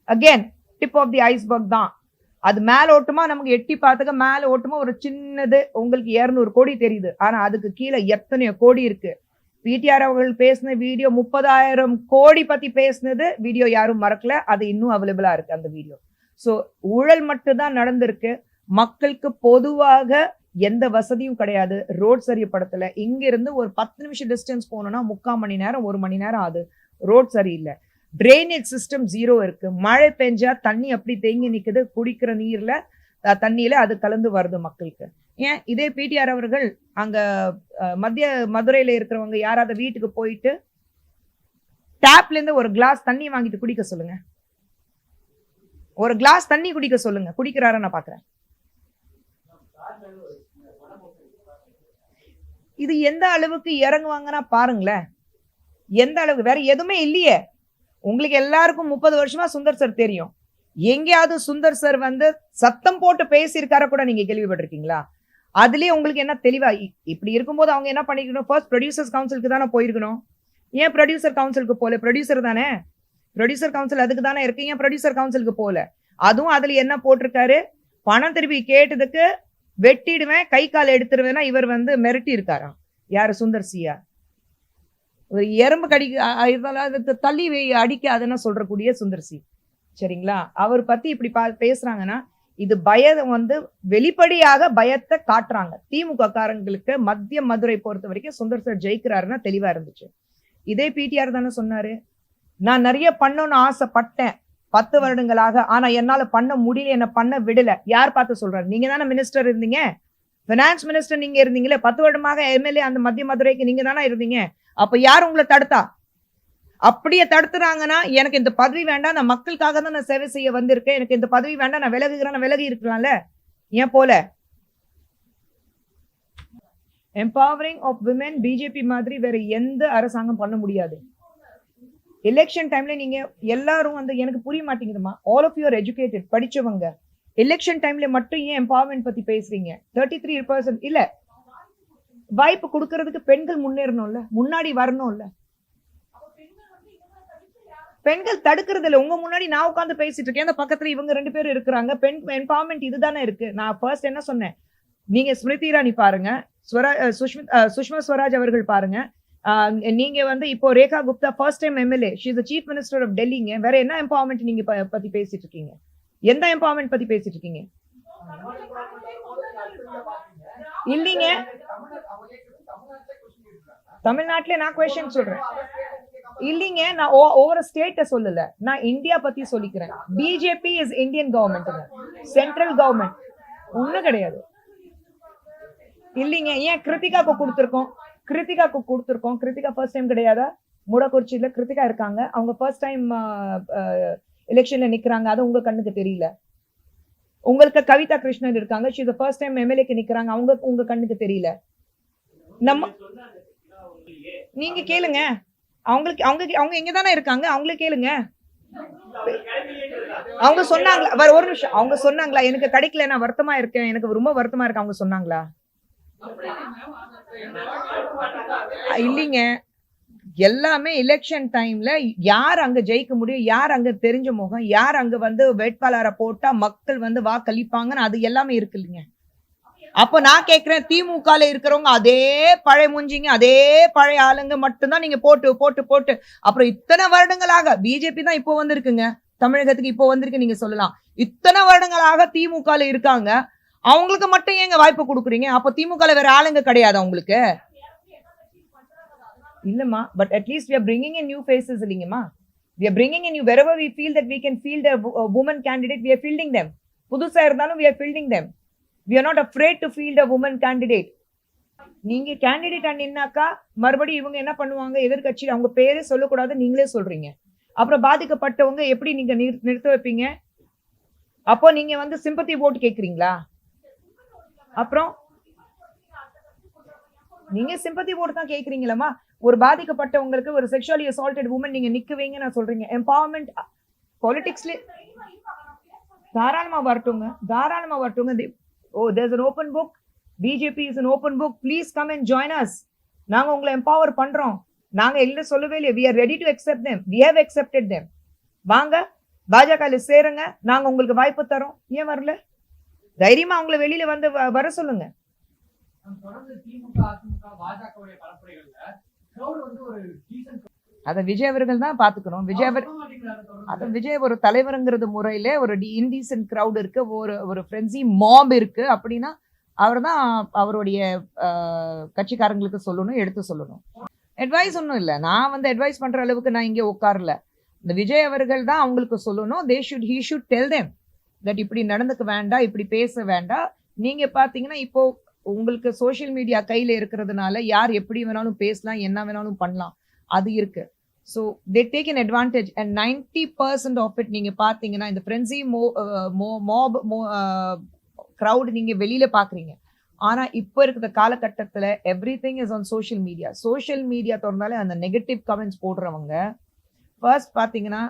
Again tip of the iceberg தான். அது மேல ஓட்டுமா நமக்கு எட்டி பார்த்துக்க, மேல ஓட்டுமா ஒரு சின்னது உங்களுக்கு 200 கோடி தெரியுது. ஆனா அதுக்கு கீழே எத்தனையோ கோடி இருக்கு. PTR அவர்கள் பேசின வீடியோ 30,000 கோடி பத்தி பேசினது வீடியோ யாரும் மறக்கல. அது இன்னும் அவைலபிளா இருக்கு அந்த வீடியோ. சோ ஊழல் மட்டும்தான் நடந்திருக்கு. மக்களுக்கு பொதுவாக எந்த வசதியும் கிடையாது. ரோட் சரியப்படுத்தல. இங்க இருந்து ஒரு 10 நிமிஷம் டிஸ்டன்ஸ் போனோம்னா 3/4 மணி நேரம் 1 மணி நேரம் ஆகுது. ரோட் சரியில்லை. ட்ரைனேஜ் சிஸ்டம் 0 இருக்கு. மழை பெஞ்சா தண்ணி அப்படி தேங்கி நிக்குது. குடிக்கிற நீர்ல தண்ணியில அது கலந்து வருது மக்களுக்கு. ஏன் இதே PTR அவர்கள் அங்க மத்திய மதுரையில இருக்கிறவங்க யாராவது வீட்டுக்கு போயிட்டு டேப்ல இருந்து ஒரு கிளாஸ் தண்ணி வாங்கிட்டு குடிக்க சொல்லுங்க. ஒரு கிளாஸ் தண்ணி குடிக்க சொல்லுங்க. குடிக்கிறார நான் பாக்குறேன். இது எந்த அளவுக்கு இறங்குவாங்கன்னா பாருங்களேன். எந்த அளவுக்கு வேற எதுவுமே இல்லையே. உங்களுக்கு எல்லாருக்கும் 30 வருஷமா சுந்தர் சார் தெரியும். எங்கேயாவது சுந்தர் சார் வந்து சத்தம் போட்டு பேசியிருக்கார கூட நீங்க கேள்விப்பட்டிருக்கீங்களா? அதுலயே உங்களுக்கு என்ன தெளிவா? இப்படி இருக்கும்போது அவங்க என்ன பண்ணிக்கணும்? ஃபர்ஸ்ட் ப்ரொடியூசர்ஸ் கவுன்சிலுக்கு தானே போயிருக்கணும். ஏன் ப்ரொடியூசர் கவுன்சிலுக்கு போல? ப்ரொடியூசர் தானே, ப்ரொடியூசர் கவுன்சில் அதுக்கு தானே இருக்கு. ஏன் ப்ரொடியூசர் கவுன்சிலுக்கு போல? அதுவும் அதுல என்ன போட்டிருக்காரு? பணம் திருப்பி கேட்டதுக்கு வெட்டிடுவேன், கை கால் எடுத்துருவேன்னா இவர் வந்து மிரட்டி இருக்காராம். யாரு? சுந்தர் சியா. ஒரு எறும்பு தள்ளி அடிக்காதுன்னு சொல்றக்கூடிய சுந்தர் சி, சரிங்களா? அவர் பத்தி இப்படி பேசுறாங்கன்னா இது பயம் வந்து வெளிப்படையாக பயத்தை காட்டுறாங்க. திமுக காரங்களுக்கு மத்திய மதுரை பொறுத்த வரைக்கும் சுந்தர் சார் ஜெயிக்கிறாருன்னா தெளிவா இருந்துச்சு. இதே பிடிஆர் தானே சொன்னாரு, நான் நிறைய பண்ணணும்னு ஆசைப்பட்டேன் 10 வருடங்களாக, ஆனா என்னால பண்ண முடியல, என்ன பண்ண விடல. யார் பார்த்து சொல்றாரு? நீங்க தானே மினிஸ்டர் இருந்தீங்க, பினான்ஸ் மினிஸ்டர் நீங்க இருந்தீங்களே, 10 வருடமாக எம்எல்ஏ அந்த மத்திய மதுரைக்கு நீங்க தானே இருந்தீங்க. அப்ப யார் உங்களை தடுத்தா? அப்படியே தடுத்துறாங்கன்னா எனக்கு இந்த பதவி வேண்டாம், நான் மக்களுக்காக தான் நான் சேவை செய்ய வந்திருக்கேன், எனக்கு இந்த பதவி வேண்டாம், நான் விலகுகிறேன், நான் விலகி இருக்கலாம்ல. ஏன் போல? எம்பவரிங் ஆஃப் விமென் பிஜேபி மாதிரி வேற எந்த அரசாங்கம் பண்ண முடியாது. எலெக்ஷன் டைம்ல நீங்க எல்லாரும் வந்து எனக்கு புரிய மாட்டேங்குதுமா, all of you are educated, படிச்சவங்க. எலெக்ஷன் டைம்ல மட்டும் ஏன் எம்பவர்மெண்ட் பத்தி பேசுறீங்க? 33% இல்ல, வாய்ப்பு கொடுக்கறதுக்கு பெண்கள் முன்னேறணும்ல, முன்னாடி வரணும்ல. பெண்கள் தடுக்கிறது இல்ல. உங்க முன்னாடி நான் உட்காந்து பேசிட்டு இருக்கேன், அந்த பக்கத்துல இவங்க 2 பேரும் இருக்கிறாங்க. பெண் எம்பவர்மெண்ட் இதுதானே இருக்கு. நான் ஃபர்ஸ்ட் என்ன சொன்னேன், நீங்க ஸ்மிருதி இரானி பாருங்க, சுஷ்மா ஸ்வராஜ் அவர்கள் பாருங்க, நீங்க வந்து இப்போ Rekha Gupta first time MLA, she is the chief minister of டெல்லிங்க. வேற என்ன எம்பவர்மெண்ட் நீங்க பத்தி பேசிட்டு இருக்கீங்க? எந்த எம்பவர்மெண்ட் பத்தி பேசிட்டு இருக்கீங்க? இல்லீங்க, தமிழ்நாட்டுல நான் क्वेश्चन சொல்றேன். இல்லீங்க, நான் ஒவ்வொரு ஸ்டேட்ட சொல்லல, நான் இந்தியா பத்தி சொல்லிக்கிறேன். BJP is Indian government, central government ஒண்ணு கிடையாது. இல்லீங்க, ஏன் கிருத்திகாக்கு கொடுத்திருக்கோம், கிருத்திகா ஃபர்ஸ்ட் டைம் கிடையாதா? மூடக்குறிச்சியில கிருத்திகா இருக்காங்க, அவங்க ஃபர்ஸ்ட் டைம் எலெக்ஷன்ல நிக்கிறாங்க, அது உங்க கண்ணுக்கு தெரியல. உங்களுக்கு கவிதா கிருஷ்ணன் இருக்காங்க, she is the first time எம்எல்ஏக்கு நிக்கிறாங்க, அவங்க உங்க கண்ணுக்கு தெரியல. நம்ம நீங்க கேளுங்க, அவங்க எங்க தானே இருக்காங்க, அவங்களே கேளுங்க. அவங்க சொன்னாங்களா? ஒரு நிமிஷம், அவங்க சொன்னாங்களா எனக்கு கிடைக்கல, நான் வருத்தமா இருக்கேன், எனக்கு ரொம்ப வருத்தமா இருக்கு, அவங்க சொன்னாங்களா? இல்லீங்க, எல்லாமே எலெக்ஷன் டைம்ல யார் அங்க ஜெயிக்க முடியும், யார் அங்க தெரிஞ்ச முகம், யார் அங்க வந்து வேட்பாளரை போட்டா மக்கள் வந்து வாக்களிப்பாங்கன்னு அது எல்லாமே இருக்கு இல்லைங்க. அப்ப நான் கேக்குறேன், திமுகல இருக்கிறவங்க அதே பழைய மூஞ்சிங்க, அதே பழைய ஆளுங்க மட்டும்தான் நீங்க போட்டு போட்டு போட்டு அப்புறம் இத்தனை வருடங்களாக பிஜேபி தான் இப்போ வந்திருக்குங்க தமிழகத்துக்கு, இப்போ வந்திருக்கு நீங்க சொல்லலாம். இத்தனை வருடங்களாக திமுகல இருக்காங்க, அவங்களுக்கு மட்டும் ஏங்க வாய்ப்பு கொடுக்குறீங்க? அப்ப திமுகல வேற ஆளுங்க கிடையாது அவங்களுக்கு? இல்லம்மா, but at least we are bringing in new faces இல்லைங்கம்மா. we are bringing in you wherever we feel that we can field a woman candidate, we are fielding them. புதுசா இருந்தாலும் we are fielding them. we are not afraid to field a woman candidate. நீங்க கேண்டிடேட் அண்ணினாக்கா மறுபடியும் இவங்க என்ன பண்ணுவாங்க, எதிர்கட்சி அவங்க பேரே சொல்லக்கூடாது, நீங்களே சொல்றீங்க. அப்புறம் பாதிக்கப்பட்டவங்க எப்படி நீங்க நிறுத்த வைப்பீங்க? அப்போ நீங்க வந்து சிம்பத்தி ஓட்டு கேக்குறீங்களா? அப்புறம் நீங்க சிம்பத்தி ஓட்டு தான் கேக்குறீங்களா? ஒரு பாதிக்கப்பட்டவங்களுக்கு, ஒரு செக்ஷுவலி அசால்ட்டட் வுமன் நீங்க நிக்குவீங்க நான் சொல்றீங்க. எம்பவர்மெண்ட் பாலிடிக்ஸ்ல தாராளமா வரட்டுங்க, தாராளமா வரட்டுங்க. Oh, there's an open book. BJP is an open book. Please come and join us. நாங்க உங்களை எம்பவர் பண்றோம். நாங்க இல்ல சொல்லவே இல்லை. We are ready to accept them. We have accepted them. வாங்க பாஜகல சேருங்க, நாங்க உங்களுக்கு வாய்ப்பு தரோம். ஏன் வரல? தைரியமா உங்களை வெளியில வந்து வர சொல்லுங்க. அத விஜய் அவர்கள் தான் பாத்துக்கணும். விஜய் ஒரு தலைவருங்கிறது முறையில ஒரு இன்டீசன்ட் கிரௌட் இருக்கு, ஒரு ஃப்ரெண்ட்ஸி மாப் இருக்கு அப்படின்னா அவர் தான் அவருடைய கட்சிக்காரங்களுக்கு சொல்லணும், எடுத்து சொல்லணும். அட்வைஸ் ஒன்றும் இல்லை, நான் வந்து அட்வைஸ் பண்ற அளவுக்கு நான் இங்கே உட்காரல. இந்த விஜய் அவர்கள் தான் அவங்களுக்கு சொல்லணும். he should tell them that இப்படி நடந்துக்க வேண்டாம், இப்படி பேச வேண்டாம். நீங்க பாத்தீங்கன்னா இப்போ உங்களுக்கு சோசியல் மீடியா கையில இருக்கிறதுனால யார் எப்படி வேணாலும் பேசலாம், என்ன வேணாலும் பண்ணலாம், அது இருக்கு. So they take an advantage and 90% of it நீங்க பாத்தீங்கன்னா இந்த ஃப்ரெண்ட்ஸி மாப் க்ரௌட் நீங்க வெளியில பாக்குறீங்க. ஆனா இப்போ இருக்கிற காலகட்டத்துல everything is on social media. Social media தொடர்ந்தாலே அந்த நெகட்டிவ் கமெண்ட்ஸ் போடுறவங்க ஃபர்ஸ்ட் பாத்தீங்கன்னா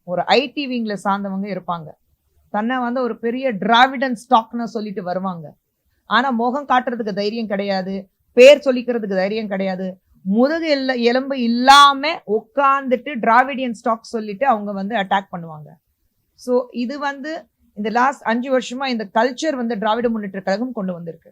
ஒரு ஐடி விங்ல சார்ந்தவங்க இருப்பாங்க, தன்னை வந்து ஒரு பெரிய டிராவிடன் ஸ்டாக்னு சொல்லிட்டு வருவாங்க. ஆனா முகம் காட்டுறதுக்கு தைரியம் கிடையாது, பேர் சொல்லிக்கிறதுக்கு தைரியம் கிடையாது, முதுகு எலும்பு இல்லாம உட்கார்ந்துட்டு டிராவிடியன் ஸ்டாக் சொல்லிட்டு அவங்க வந்து அட்டாக் பண்ணுவாங்க. ஸோ இது வந்து இந்த லாஸ்ட் 5 வருஷமா இந்த கல்ச்சர் வந்து திராவிட முன்னேற்ற கழகம் கொண்டு வந்திருக்கு.